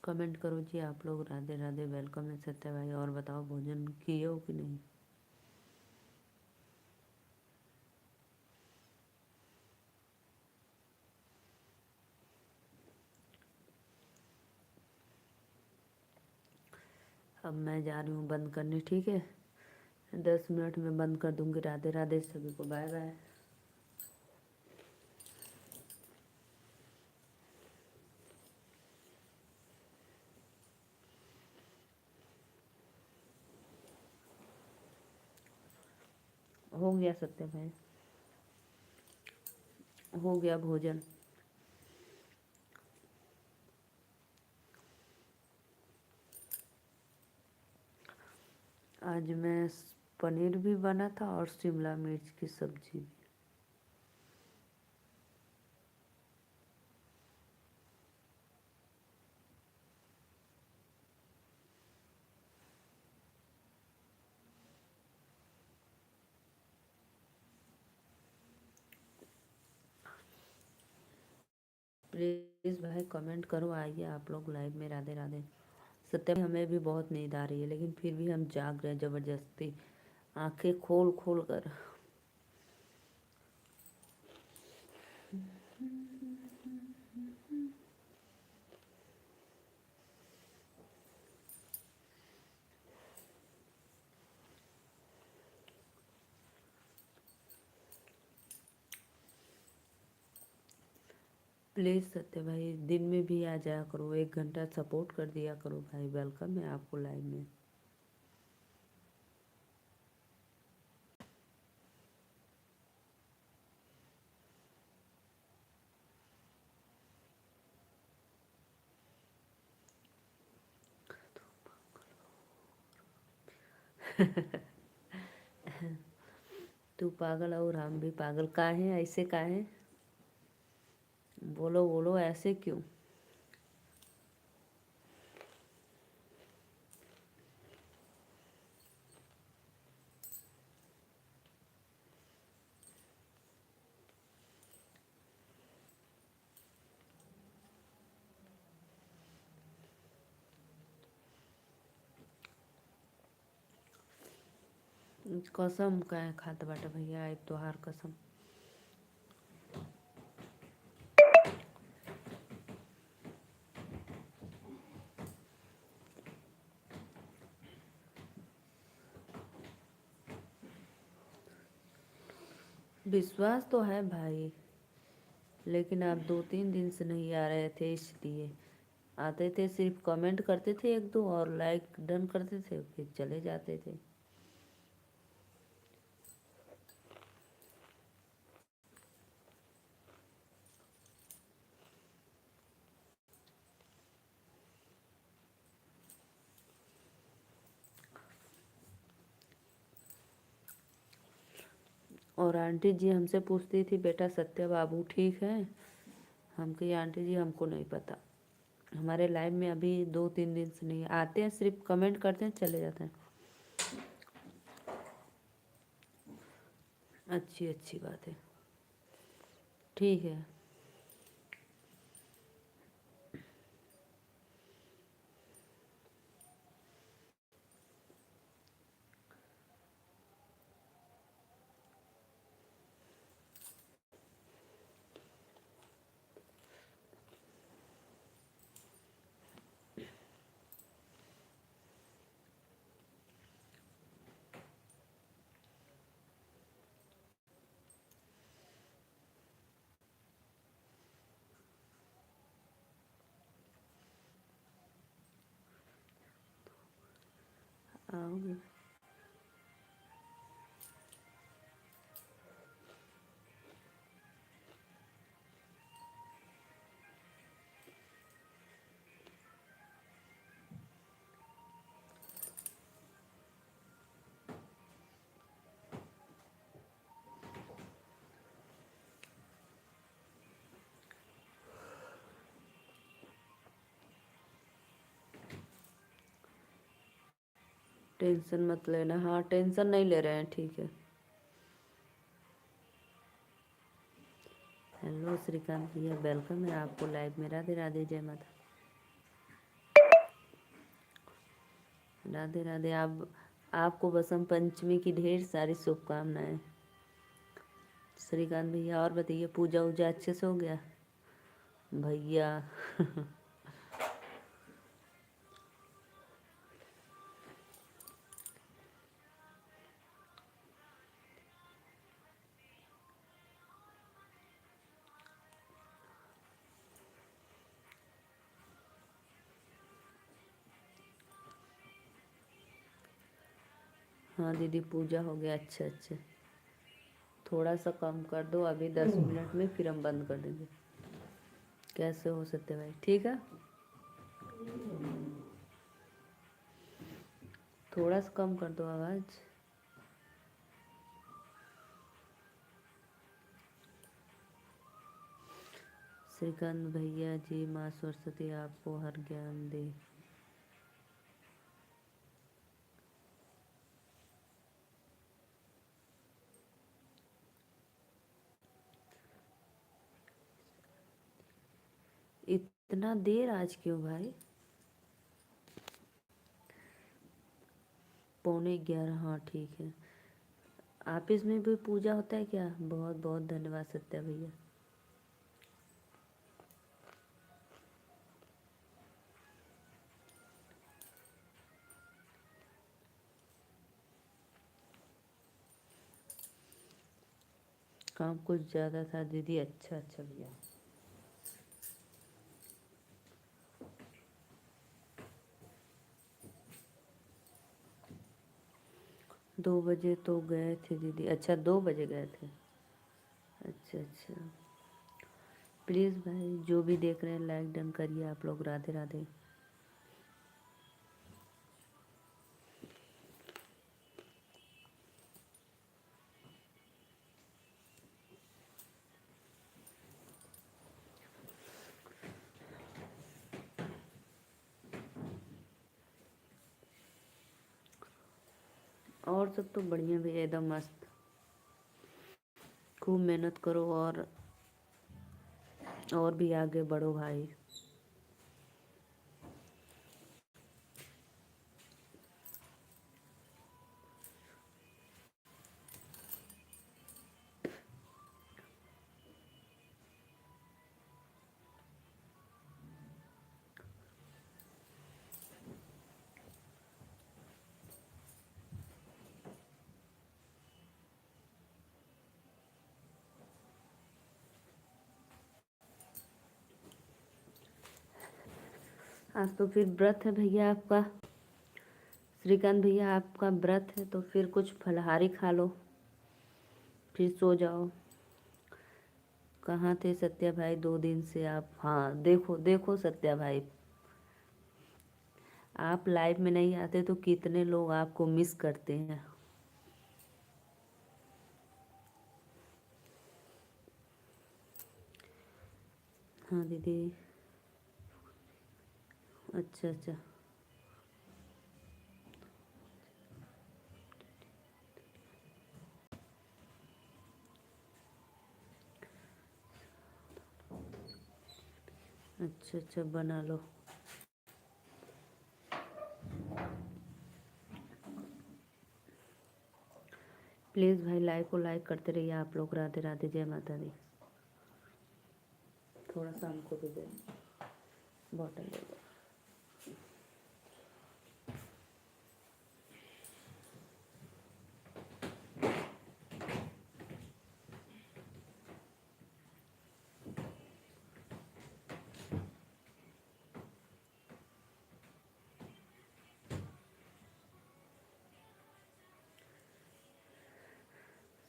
कमेंट करो जी आप लोग। राधे राधे। वेलकम है सत्य भाई। और बताओ भोजन किए हो कि नहीं? अब मैं जा रही हूँ बंद करने, ठीक है? 10 मिनट में बंद कर दूँगी। राधे राधे सभी को, बाय बाय। हो गया सत्य भाई, हो गया भोजन। आज मैं पनीर भी बना था और शिमला मिर्च की सब्जी भी। प्लीज़ भाई कमेंट करो, आइए आप लोग लाइव में। राधे राधे। सत्य, हमें भी बहुत नींद आ रही है, लेकिन फिर भी हम जाग रहे हैं ज़बरदस्ती, आंखें खोल खोल कर। प्लीज़ सत्य भाई दिन में भी आ जाया करो, 1 घंटा सपोर्ट कर दिया करो भाई। वेलकम है आपको लाइव में। तू पागल और हम भी पागल, काहे ऐसे काहे? बोलो बोलो, ऐसे क्यों? कसम काहे खात बाटे भैया, एक तोहार कसम। विश्वास तो है भाई, लेकिन आप 2-3 दिन से नहीं आ रहे थे, इसलिए। आते थे सिर्फ कमेंट करते थे 1-2 और लाइक डन करते थे, फिर चले जाते थे। और आंटी जी हमसे पूछती थी, बेटा सत्य बाबू ठीक है? हम कही आंटी जी हमको नहीं पता, हमारे लाइव में अभी 2-3 दिन से नहीं आते हैं, सिर्फ कमेंट करते हैं चले जाते हैं। अच्छी अच्छी बात है, ठीक है। आओगे? टेंशन मत लेना। हाँ टेंशन नहीं ले रहे हैं, ठीक है। हेलो श्रीकांत भैया, वेलकम है आपको लाइव में। राधे राधे, जय माता। राधे राधे। आप आपको बसंत पंचमी की ढेर सारी शुभकामनाएं श्रीकांत भैया। और बताइए, पूजा वूजा अच्छे से हो गया भैया? हाँ दीदी पूजा हो गया। अच्छा अच्छा, थोड़ा सा कम कर दो अभी 10 मिनट में, फिर हम बंद कर देंगे। कैसे हो सकते भाई? ठीक है, थोड़ा सा कम कर दो आवाज़। श्रीकांत भैया जी, माँ सरस्वती आपको हर ज्ञान दे। इतना देर आज क्यों भाई? 11:15, हाँ ठीक है। ऑफिस में भी पूजा होता है क्या? बहुत बहुत धन्यवाद सत्या भैया। काम कुछ ज़्यादा था दीदी। अच्छा अच्छा भैया। 2 बजे तो गए थे दीदी। अच्छा 2 बजे गए थे। अच्छा अच्छा, प्लीज़ भाई जो भी देख रहे हैं लाइक डन करिए आप लोग। राधे राधे। और सब तो बढ़िया भैया, एकदम मस्त। खूब मेहनत करो और भी आगे बढ़ो भाई। आज तो फिर व्रत है भैया आपका। श्रीकांत भैया आपका व्रत है तो फिर कुछ फलाहारी खा लो, फिर सो जाओ। कहाँ थे सत्या भाई 2 दिन से आप? हाँ देखो देखो सत्या भाई, आप लाइव में नहीं आते तो कितने लोग आपको मिस करते हैं। हाँ दीदी। अच्छा अच्छा। अच्छा अच्छा बना लो। प्लीज़ भाई लाइव को लाइक करते रहिए आप लोग। राधे राधे, जय माता दी। थोड़ा सा हमको भी दे, बॉटल दे दो।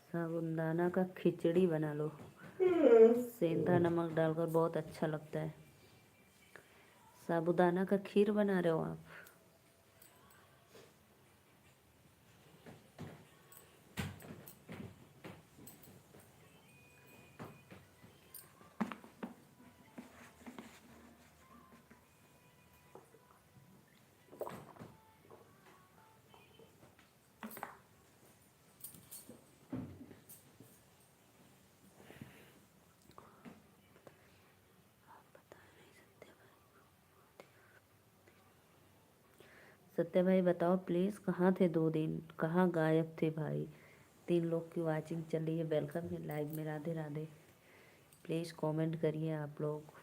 साबूदाना का खिचड़ी बना लो, सेंधा नमक डालकर, बहुत अच्छा लगता है। साबूदाना का खीर बना रहे हो आप? सत्या भाई बताओ प्लीज़, कहाँ थे 2 दिन? कहाँ गायब थे भाई? 3 लोग की वाचिंग चल रही है। वेलकम है लाइव में। राधे राधे। प्लीज़ कमेंट करिए आप लोग।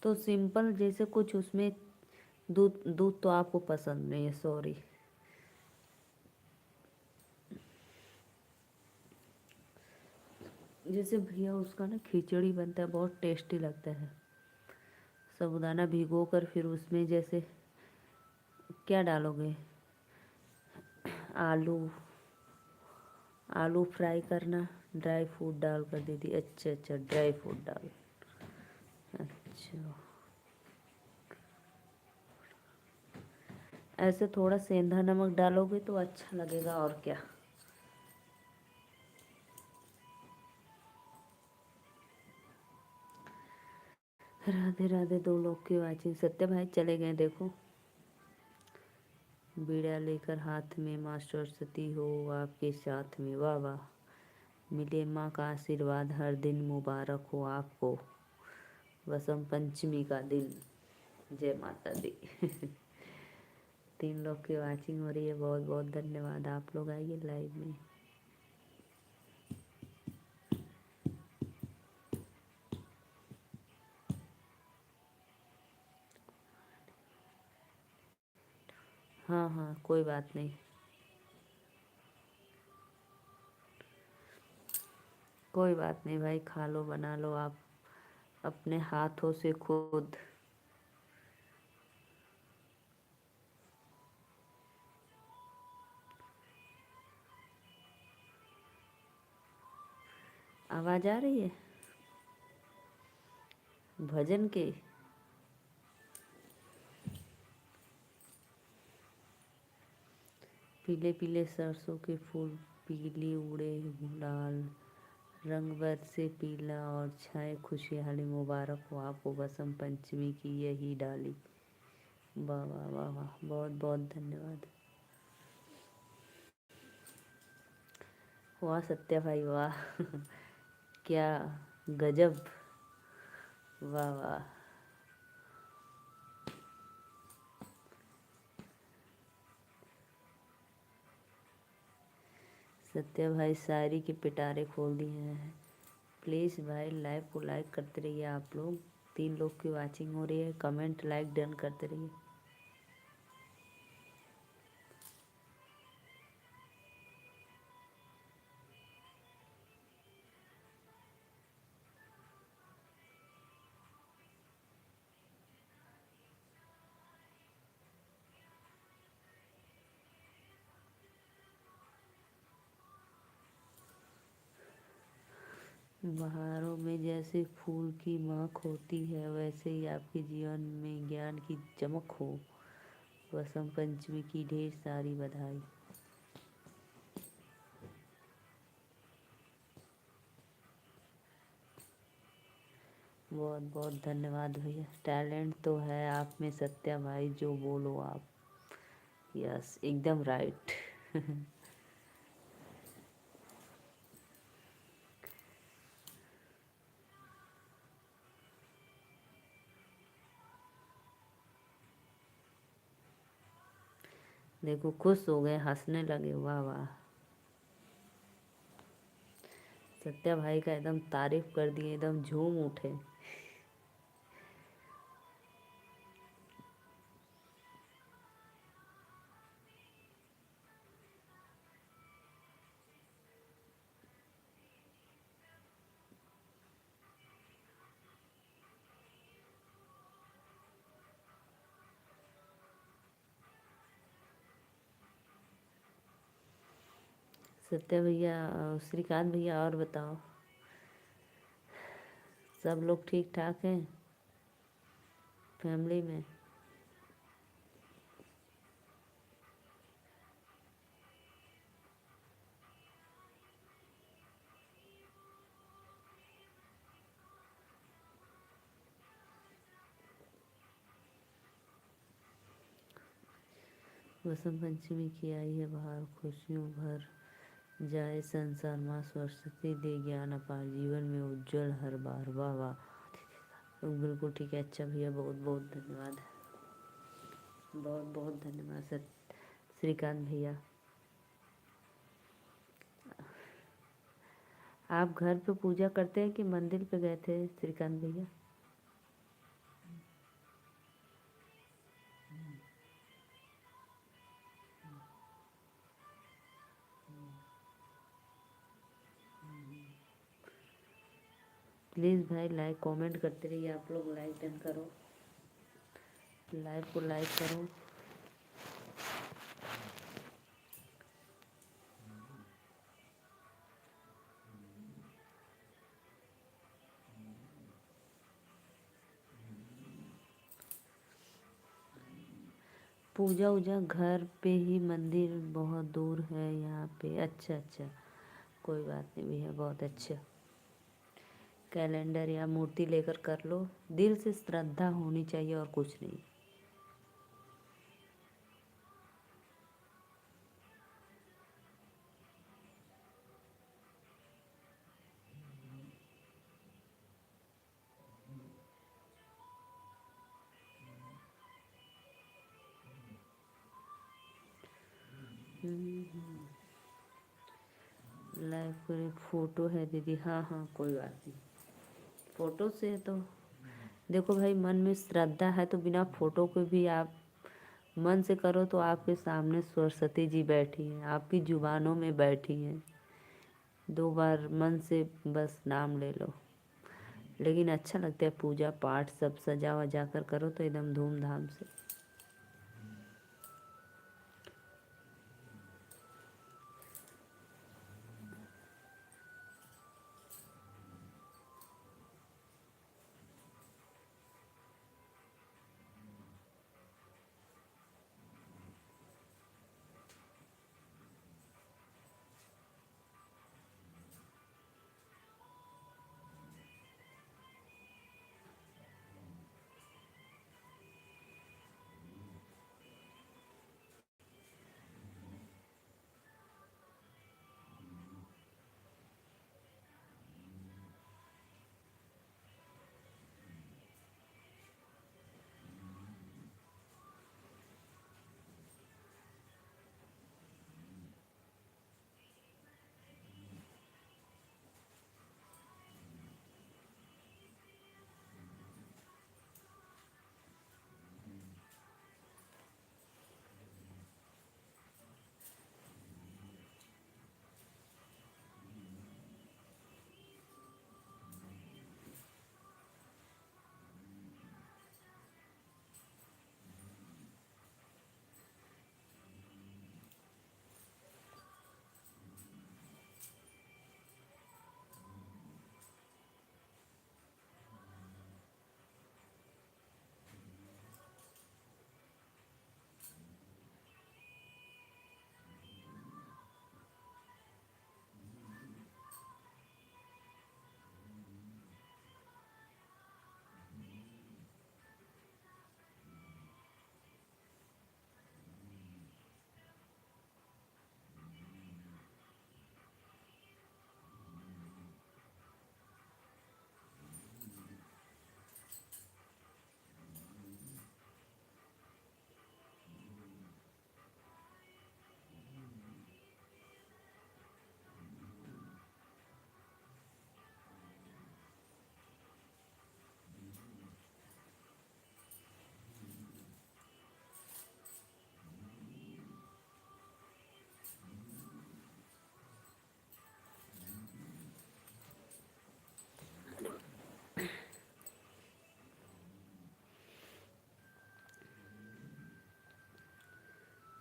तो सिंपल जैसे कुछ उसमें दूध दूध तो आपको पसंद नहीं है, सॉरी। जैसे भैया उसका ना खिचड़ी बनता है, बहुत टेस्टी लगता है। साबूदाना भिगो कर फिर उसमें जैसे क्या डालोगे, आलू, आलू फ्राई करना, ड्राई फ्रूट डाल कर दीदी। अच्छा अच्छा, ड्राई फ्रूट डाल। अच्छा, ऐसे थोड़ा सेंधा नमक डालोगे तो अच्छा लगेगा, और क्या। राधे राधे। दो लोग की वाचिंग। सत्य भाई चले गए देखो, बीड़ा लेकर हाथ में, माँ सरस्वती हो आपके साथ में। वाह वाह। मिले माँ का आशीर्वाद, हर दिन मुबारक हो आपको, वसंत पंचमी का दिन। जय माता दी। 3 लोग की वाचिंग हो रही है, बहुत बहुत धन्यवाद। आप लोग आइए लाइव में। हाँ हाँ, कोई बात नहीं, कोई बात नहीं भाई, खा लो, बना लो आप अपने हाथों से खुद। आवाज़ आ रही है भजन के? पीले पीले सरसों के फूल, पीली उड़े गुलाल, रंग बरसे पीला और छाए खुशहाली, मुबारक हो आपको बसंत पंचमी की यही डाली। वाह वाह वाह वाह, बहुत बहुत धन्यवाद। वाह सत्या भाई वाह। क्या गजब। वाह वाह। सत्या भाई शायरी के पिटारे खोल दिए हैं। प्लीज़ भाई लाइव को लाइक करते रहिए आप लोग। 3 लोग की वाचिंग हो रही है, कमेंट लाइक डन करते रहिए। बहारों में जैसे फूल की महक होती है, वैसे ही आपके जीवन में ज्ञान की चमक हो। वसंत पंचमी की ढेर सारी बधाई। बहुत बहुत धन्यवाद भैया। टैलेंट तो है आप में सत्या भाई, जो बोलो आप। यस, एकदम राइट। देखो खुश हो गए, हंसने लगे। वाह वाह। सत्या भाई का एकदम तारीफ कर दिए, एकदम झूम उठे। सत्या भैया, श्रीकांत भैया, और बताओ, सब लोग ठीक ठाक हैं फैमिली में? वसंत पंचमी की आई है बहार, खुशियों भर जाए संसार, माँ सरस्वती दे ज्ञान अपार, जीवन में उज्जवल हर बार। वाह वाह, बिल्कुल ठीक है। अच्छा भैया, बहुत बहुत धन्यवाद, बहुत बहुत धन्यवाद सर। श्रीकांत भैया, आप घर पे पूजा करते हैं कि मंदिर पे गए थे श्रीकांत भैया? प्लीज़ भाई लाइक कमेंट करते रहिए। आप लोग लाइक डन करो, लाइव को लाइक करो। पूजा वूजा घर पे ही, मंदिर बहुत दूर है यहाँ पे। अच्छा अच्छा, कोई बात नहीं भैया, बहुत अच्छा। कैलेंडर या मूर्ति लेकर कर लो, दिल से श्रद्धा होनी चाहिए और कुछ नहीं। लाइव पर फोटो है दीदी? हाँ हाँ, कोई बात नहीं। फोटो से तो देखो भाई, मन में श्रद्धा है तो बिना फोटो के भी आप मन से करो तो आपके सामने सरस्वती जी बैठी हैं, आपकी जुबानों में बैठी हैं। 2 बार मन से बस नाम ले लो। लेकिन अच्छा लगता है, पूजा पाठ सब सजा वजा कर करो तो एकदम धूमधाम से।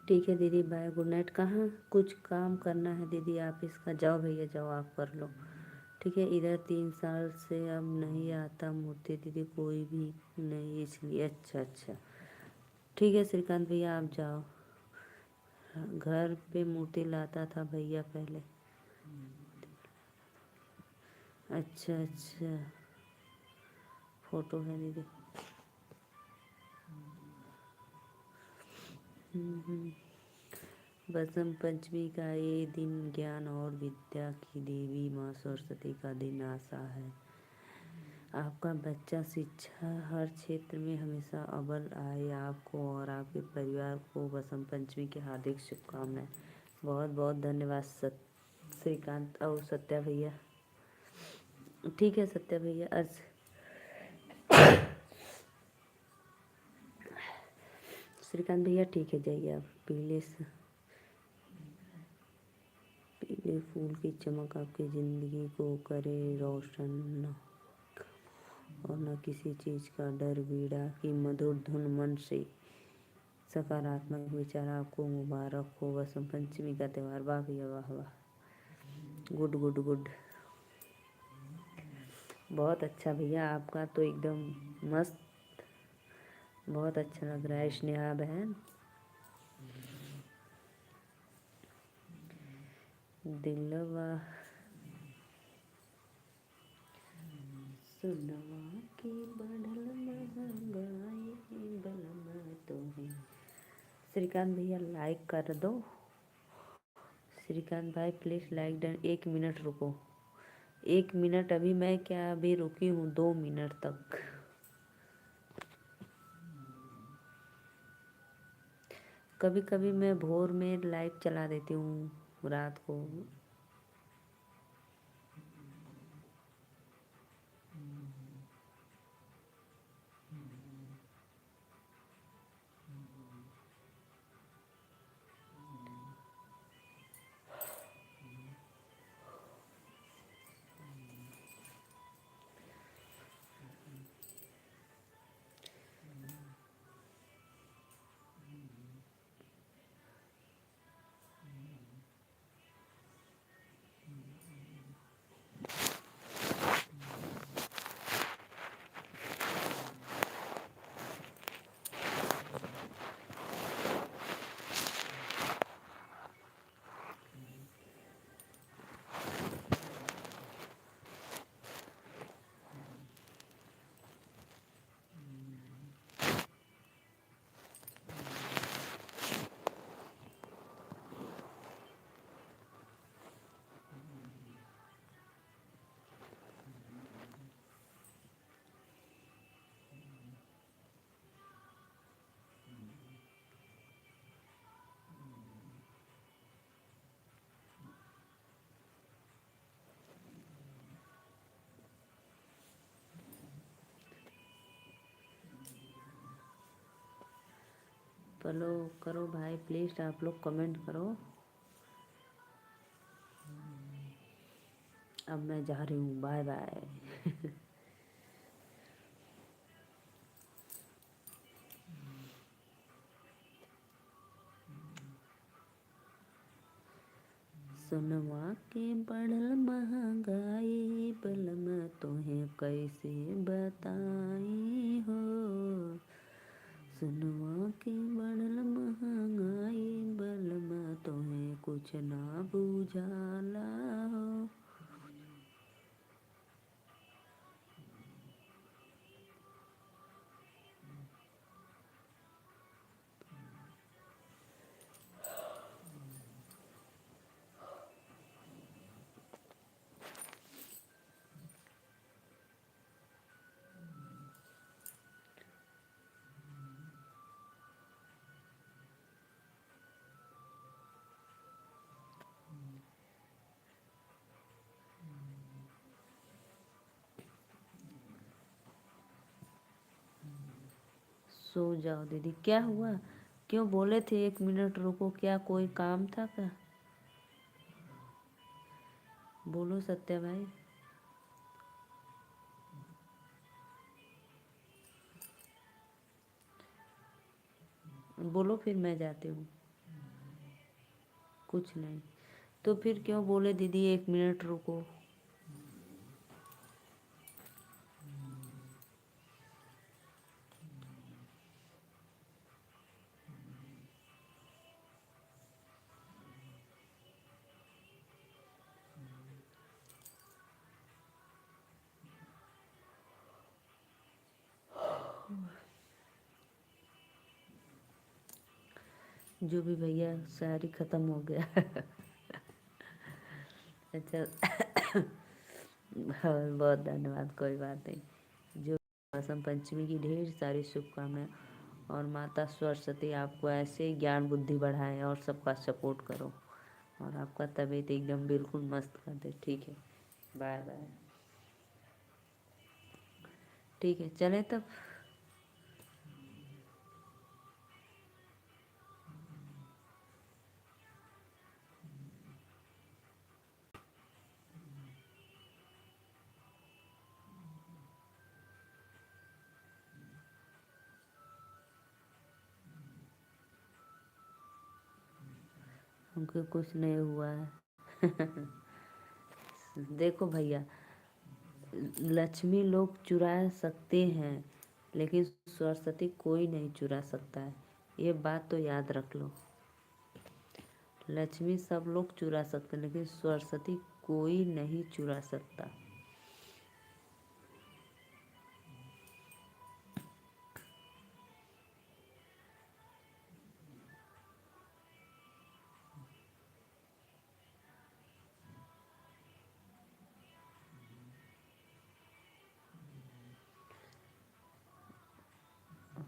ठीक है दीदी, बाय, गुड नाइट। कहाँ कुछ काम करना है दीदी आप इसका? जाओ भैया जाओ, आप कर लो। ठीक है, इधर 3 साल से अब नहीं आता मूर्ति दीदी, कोई भी नहीं, इसलिए। अच्छा अच्छा, ठीक है श्रीकांत भैया, आप जाओ। घर पे मूर्ति लाता था भैया पहले। अच्छा अच्छा, फोटो है दीदी। बसंत पंचमी का ये दिन ज्ञान और विद्या की देवी माँ सरस्वती का दिन आशा है। आपका बच्चा शिक्षा हर क्षेत्र में हमेशा अव्वल आए। आपको और आपके परिवार को बसंत पंचमी की हार्दिक शुभकामनाएं। बहुत बहुत धन्यवाद श्रीकांत और सत्या भैया। ठीक है सत्या भैया, श्रीकांत भैया ठीक है, जाइए आप। पीले फूल की चमक आपकी ज़िंदगी को करे रोशन। और न किसी चीज़ का डर। बीड़ा की मधुर धुन मन से सकारात्मक विचार। आपको मुबारक हो वसंत पंचमी का त्यौहार। वाह भैया वाह वाह, गुड गुड गुड, बहुत अच्छा भैया, आपका तो एकदम मस्त, बहुत अच्छा लग रहा है। स्नेहा बहन, दिलवा सुनवा के बढ़ल महंगाई बलमा तो है। श्रीकांत भैया लाइक कर दो। श्रीकांत भाई प्लीज़ लाइक डन। 1 मिनट रुको, 1 मिनट, अभी मैं क्या अभी रुकी हूँ 2 मिनट तक। कभी कभी मैं भोर में लाइव चला देती हूँ रात को। फॉलो करो भाई प्लीज़, आप लोग कमेंट करो। अब मैं जा रही हूँ, बाय बाय। सुनवा के बढ़ल महंगाई बलमा तोहें कैसे बताई हो। सुनवा के बढ़ल महंगाई बलमा तोहें कुछ ना बुझाला हो। सो जाओ दीदी, क्या हुआ? क्यों बोले थे 1 मिनट रुको, क्या कोई काम था क्या? बोलो सत्या भाई। बोलो फिर मैं जाती हूँ। कुछ नहीं तो फिर क्यों बोले दीदी 1 मिनट रुको? जो भी भैया, शायरी ख़त्म हो गया। अच्छा। बहुत बहुत धन्यवाद, कोई बात नहीं। जो वसंत पंचमी की ढेर सारी शुभकामनाएं, और माता सरस्वती आपको ऐसे ज्ञान बुद्धि बढ़ाए और सबका सपोर्ट करो, और आपका तबीयत एकदम बिल्कुल मस्त कर दे। ठीक है, बाय बाय। ठीक है, चले तब। हमको कुछ नहीं हुआ है। देखो भैया, लक्ष्मी लोग चुरा सकते हैं लेकिन सरस्वती कोई नहीं चुरा सकता है, ये बात तो याद रख लो। लक्ष्मी सब लोग चुरा सकते हैं लेकिन सरस्वती कोई नहीं चुरा सकता।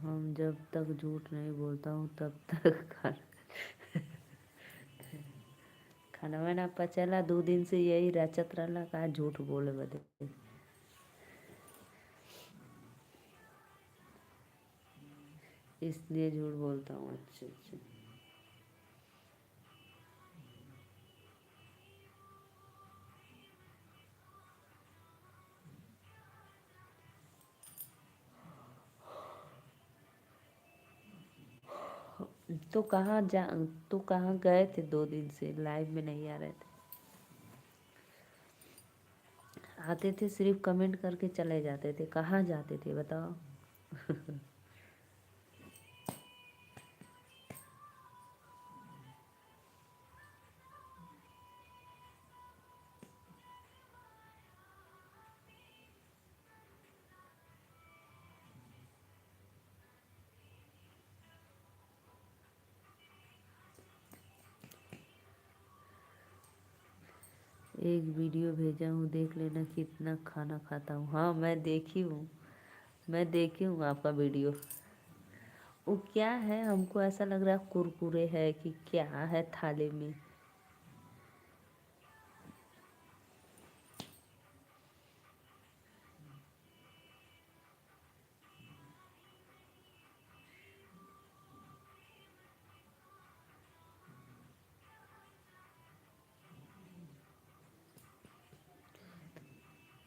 हम जब तक झूठ नहीं बोलता हूँ तब तक खाना वाना पचला 2 दिन से यही रचत रहला का झूठ बोले बदे। इसलिए झूठ बोलता हूँ। अच्छा अच्छा। तो कहाँ जा तो कहाँ गए थे 2 दिन से लाइव में नहीं आ रहे थे? आते थे सिर्फ कमेंट करके चले जाते थे, कहाँ जाते थे बताओ? एक वीडियो भेजा हूँ, देख लेना कितना खाना खाता हूँ। हाँ मैं देखी हूँ, मैं देखी हूँ आपका वीडियो। वो क्या है, हमको ऐसा लग रहा है कुरकुरे है कि क्या है थाली में।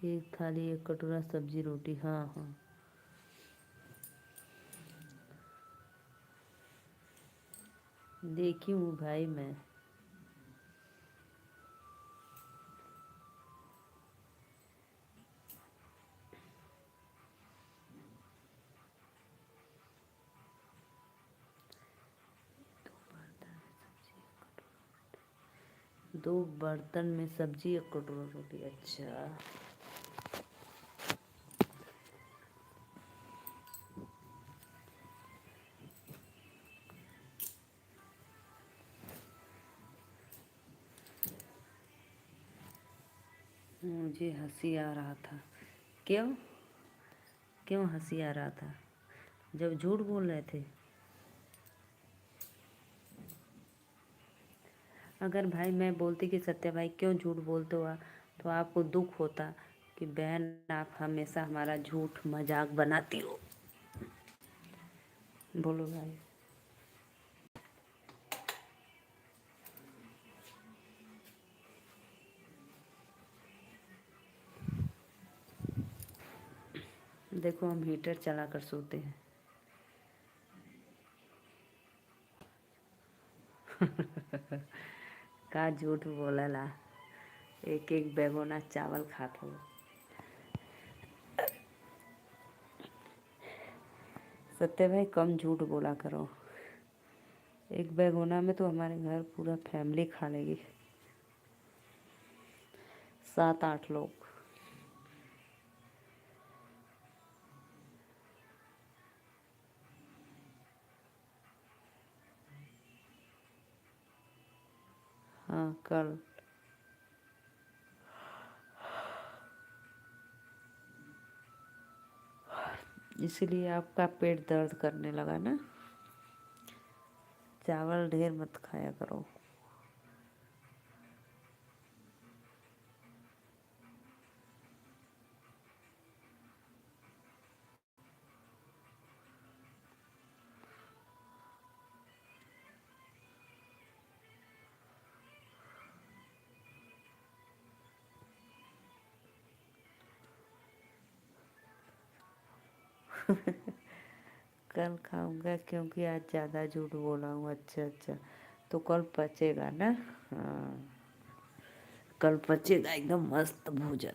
एक थाली एक कटोरा सब्जी रोटी, हाँ हाँ। देखी हूँ भाई मैं। दो बर्तन में सब्जी एक कटोरा रोटी, अच्छा। मुझे हंसी आ रहा था। क्यों? क्यों हंसी आ रहा था? जब झूठ बोल रहे थे? अगर भाई मैं बोलती कि सत्या भाई क्यों झूठ बोलते हो, तो आपको दुख होता कि बहन आप हमेशा हमारा झूठ मजाक बनाती हो। बोलो भाई। देखो हम हीटर चला कर सोते हैं। का झूठ बोलला, एक एक बेगोना चावल खात हो। सत्य भाई कम झूठ बोला करो। एक बेगोना में तो हमारे घर पूरा फैमिली खा लेगी, 7-8 लोग। हाँ कल। इसलिए आपका पेट दर्द करने लगा ना? चावल ढेर मत खाया करो। कल खाऊंगा क्योंकि आज ज़्यादा झूठ बोला हूँ। अच्छा अच्छा, तो कल पचेगा ना। हाँ, कल पचेगा एकदम मस्त भोजन।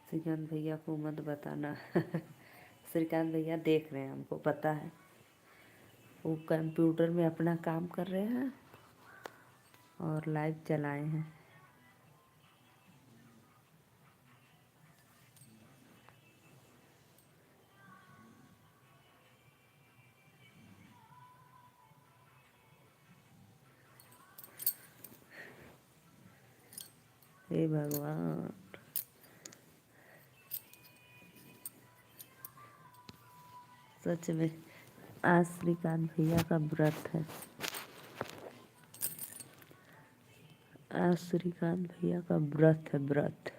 श्रीकांत भैया को मत बताना। श्रीकांत भैया देख रहे हैं, हमको पता है। वो कंप्यूटर में अपना काम कर रहे हैं और लाइव चलाए हैं। हे भगवान, सच में आज श्रीकांत भैया का व्रत है। आज श्रीकांत भैया का व्रत है, व्रत।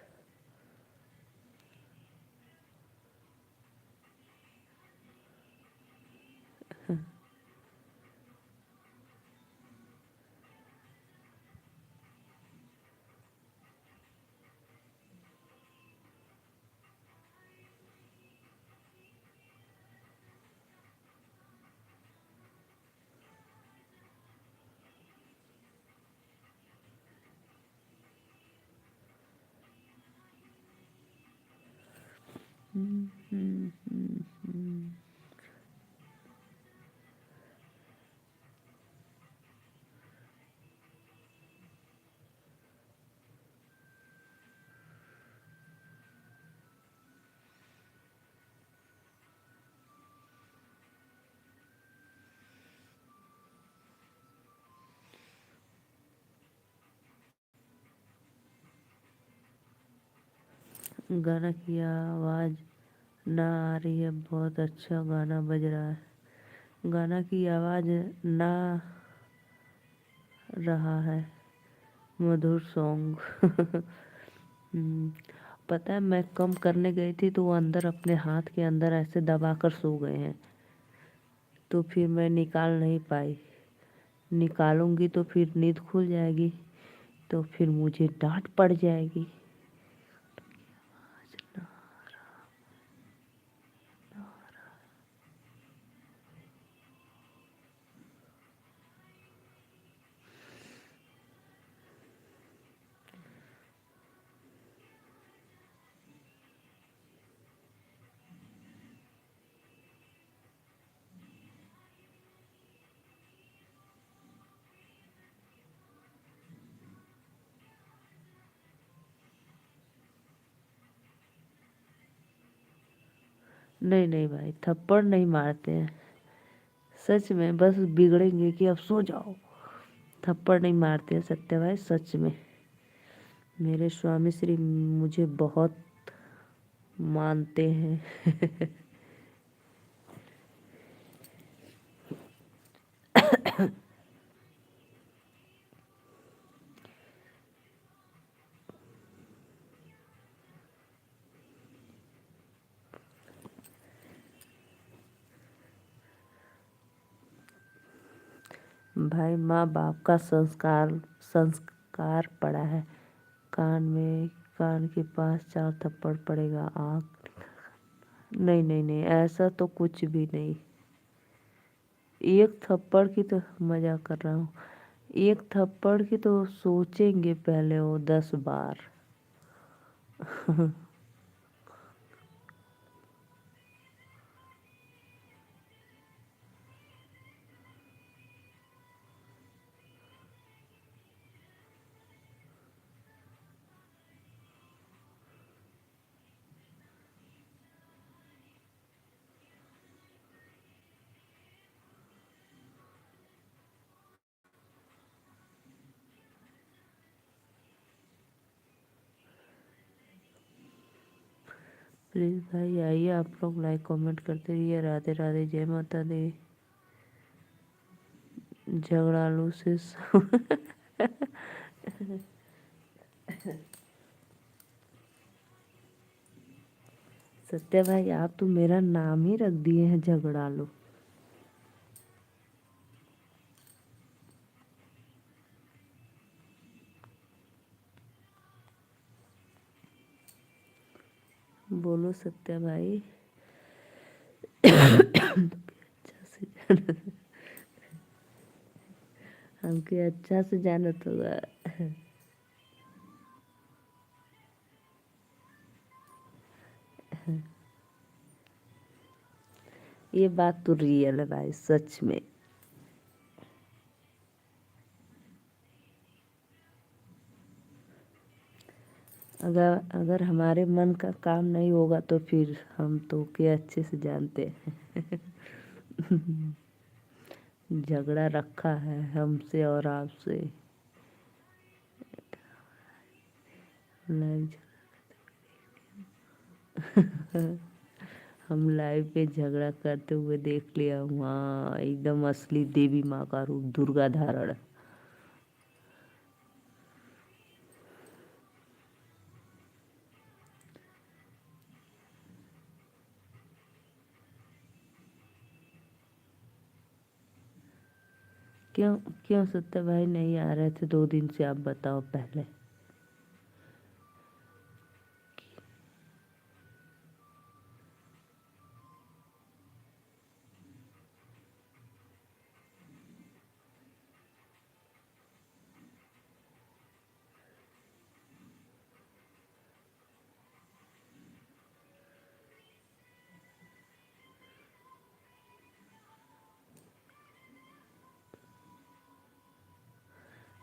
हम्म, हम्म, हम्म, हम्म। गाना की आवाज़ ना आ रही है। बहुत अच्छा गाना बज रहा है। गाना की आवाज़ ना रहा है। मधुर सॉन्ग। पता है, मैं कम करने गई थी तो वो अंदर अपने हाथ के अंदर ऐसे दबा कर सो गए हैं, तो फिर मैं निकाल नहीं पाई। निकालूंगी तो फिर नींद खुल जाएगी, तो फिर मुझे डांट पड़ जाएगी। नहीं नहीं भाई, थप्पड़ नहीं मारते हैं। सच में बस बिगड़ेंगे कि अब सो जाओ। थप्पड़ नहीं मारते हैं सत्य भाई, सच में। मेरे स्वामी श्री मुझे बहुत मानते हैं। भाई, माँ बाप का संस्कार संस्कार पड़ा है। कान में, कान के पास 4 थप्पड़ पड़ेगा, आँख। नहीं नहीं नहीं, ऐसा तो कुछ भी नहीं। एक थप्पड़ की तो मजाक कर रहा हूँ। एक थप्पड़ की तो सोचेंगे पहले वो 10 बार। प्लीज़ भाई आइए, आप लोग लाइक कमेंट करते रहिए। राधे राधे, जय माता दी। झगड़ालू से सत्या भाई, आप तो मेरा नाम ही रख दिए हैं झगड़ालू। बोलो सत्या भाई। अच्छा से हमके अच्छा से जानत होगा। ये बात तो रियल है भाई, सच में। अगर अगर हमारे मन का काम नहीं होगा तो फिर हम तो के अच्छे से जानते हैं। झगड़ा रखा है हमसे और आपसे। लाइव हम लाइव पे झगड़ा करते हुए देख लिया, वहाँ एकदम असली देवी माँ का रूप, दुर्गा धारण। क्यों? क्यों सत्या भाई नहीं आ रहे थे 2 दिन से, आप बताओ पहले।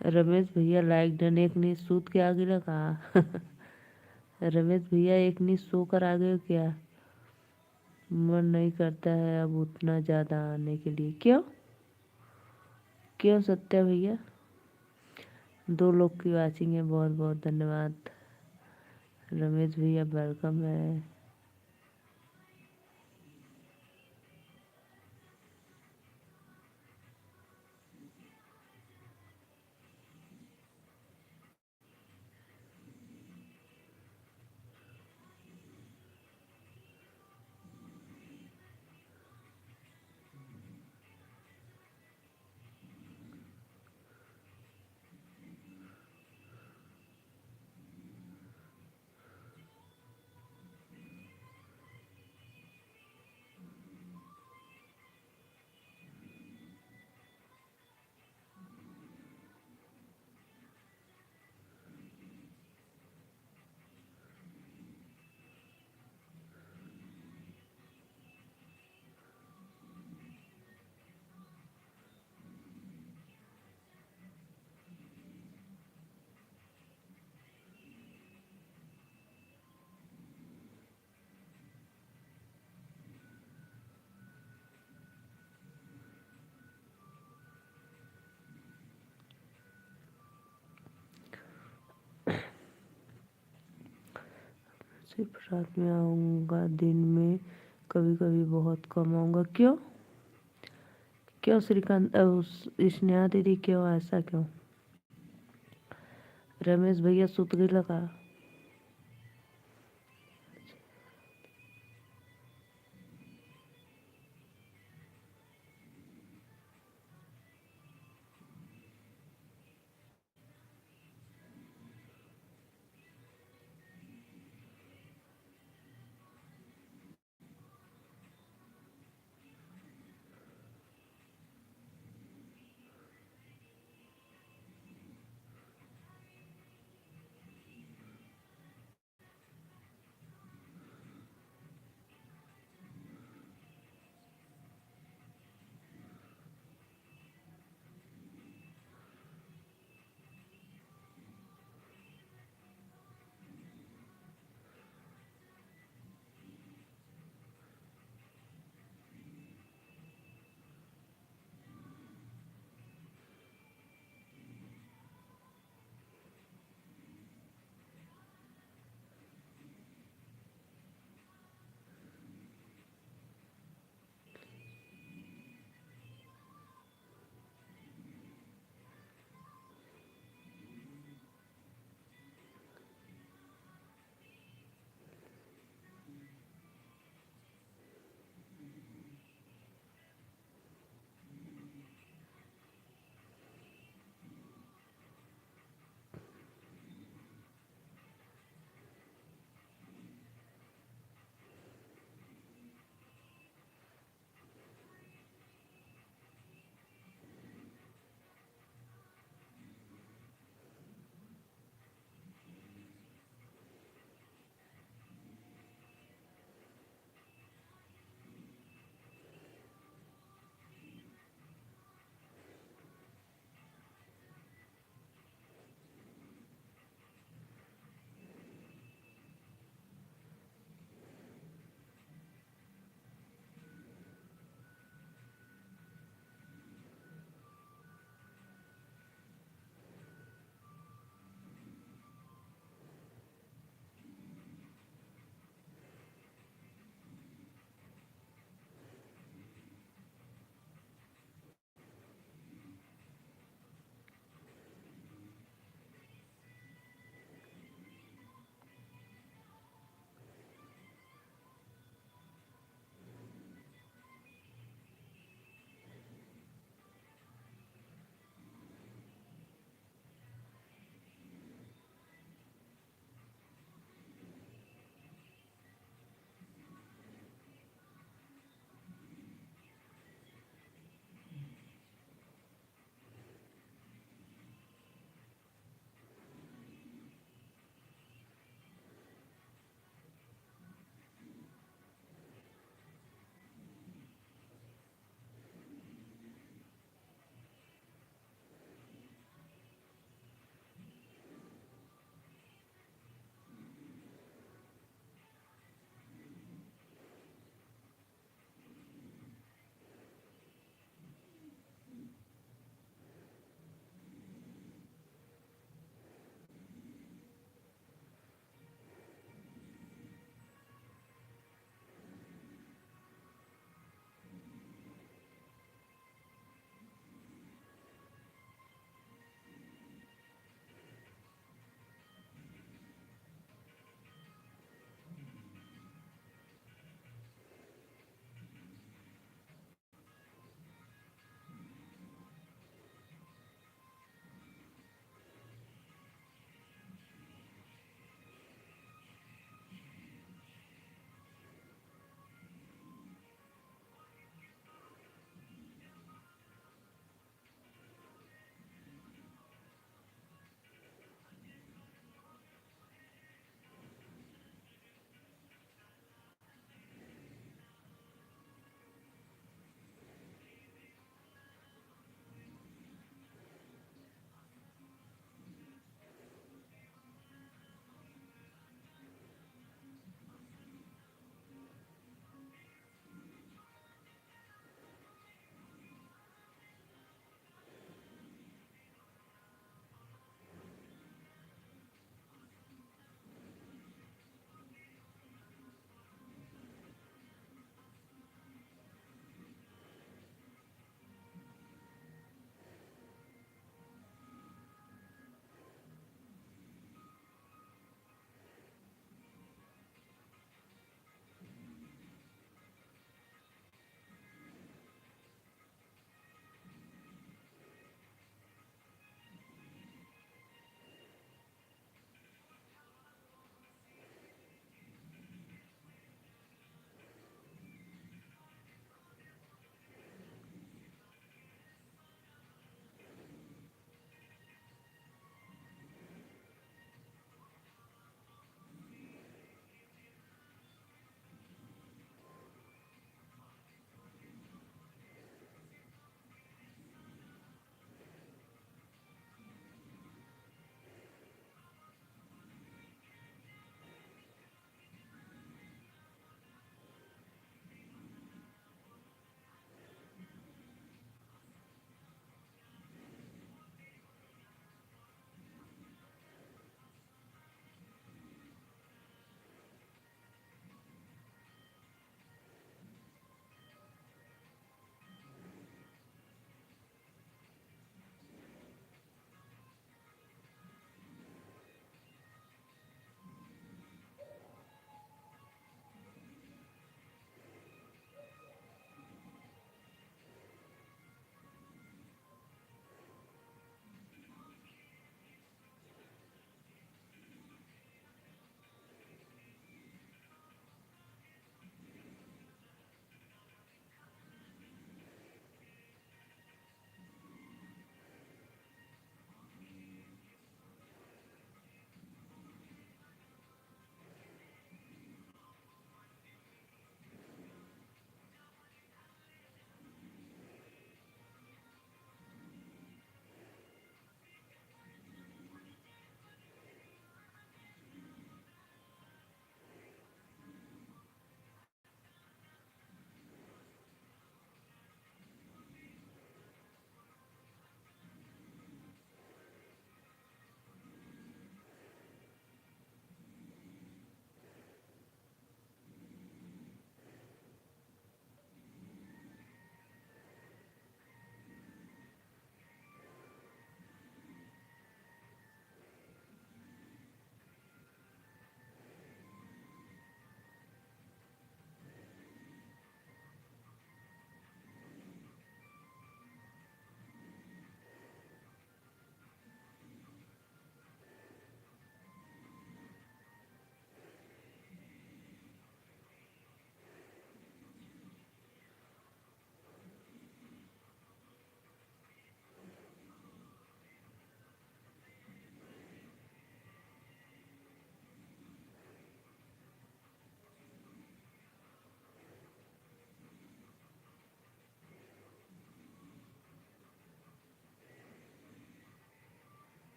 रमेश भैया लाइक डन, एक नी सूत के आगे लगा। रमेश भैया एक नी सो कर आ गए हो क्या? मन नहीं करता है अब उतना ज़्यादा आने के लिए। क्यों? क्यों सत्या भैया? 2 लोग की वाचिंग है, बहुत बहुत धन्यवाद। रमेश भैया वेलकम है। सिर्फ रात में आऊँगा, दिन में कभी कभी बहुत कम आऊँगा। क्यों? क्यों श्रीकांत स्नेहा दीदी, क्यों ऐसा क्यों? रमेश भैया सुत गई लगा।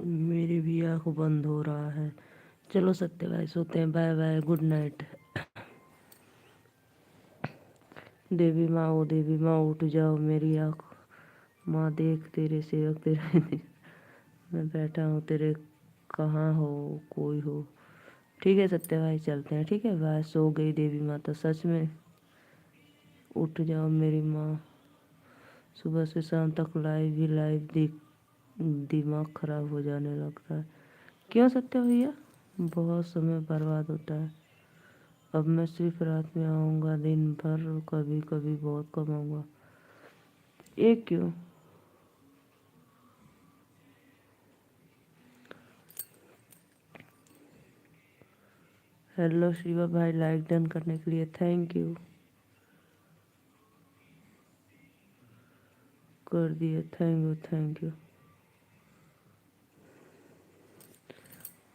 मेरी भी आँख बंद हो रहा है। चलो सत्य भाई सोते हैं, बाय बाय, गुड नाइट। देवी माँ, ओ देवी माँ उठ जाओ, मेरी आँख माँ देख, तेरे सेवक तेरे मैं बैठा हूँ तेरे, कहाँ हो, कोई हो। ठीक है सत्य भाई, चलते हैं, ठीक है बाय। सो गई देवी माता सच में, उठ जाओ मेरी माँ। सुबह से शाम तक लाइव ही लाइव देख, दिमाग खराब हो जाने लगता है। क्यों सत्य भैया? बहुत समय बर्बाद होता है। अब मैं सिर्फ रात में आऊँगा, दिन भर कभी कभी बहुत कम आऊँगा। ये क्यों? हेलो शिवा भाई, लाइक डन करने के लिए थैंक यू। कर दिए, थैंक यू थैंक यू,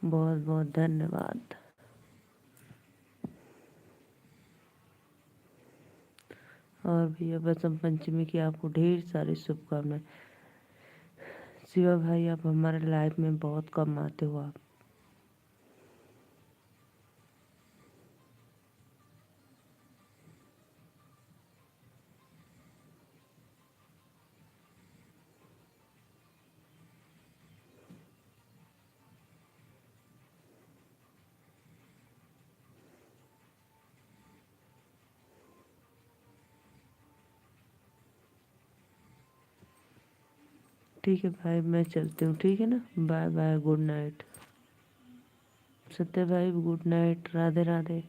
बहुत बहुत धन्यवाद। और भैया बसंत पंचमी की आपको ढेर सारी शुभकामनाएं। शिवा भाई आप हमारे लाइफ में बहुत कम आते हो आप। ठीक है भाई, मैं चलती हूँ, ठीक है ना, बाय बाय, गुड नाइट। सत्य भाई गुड नाइट, राधे राधे।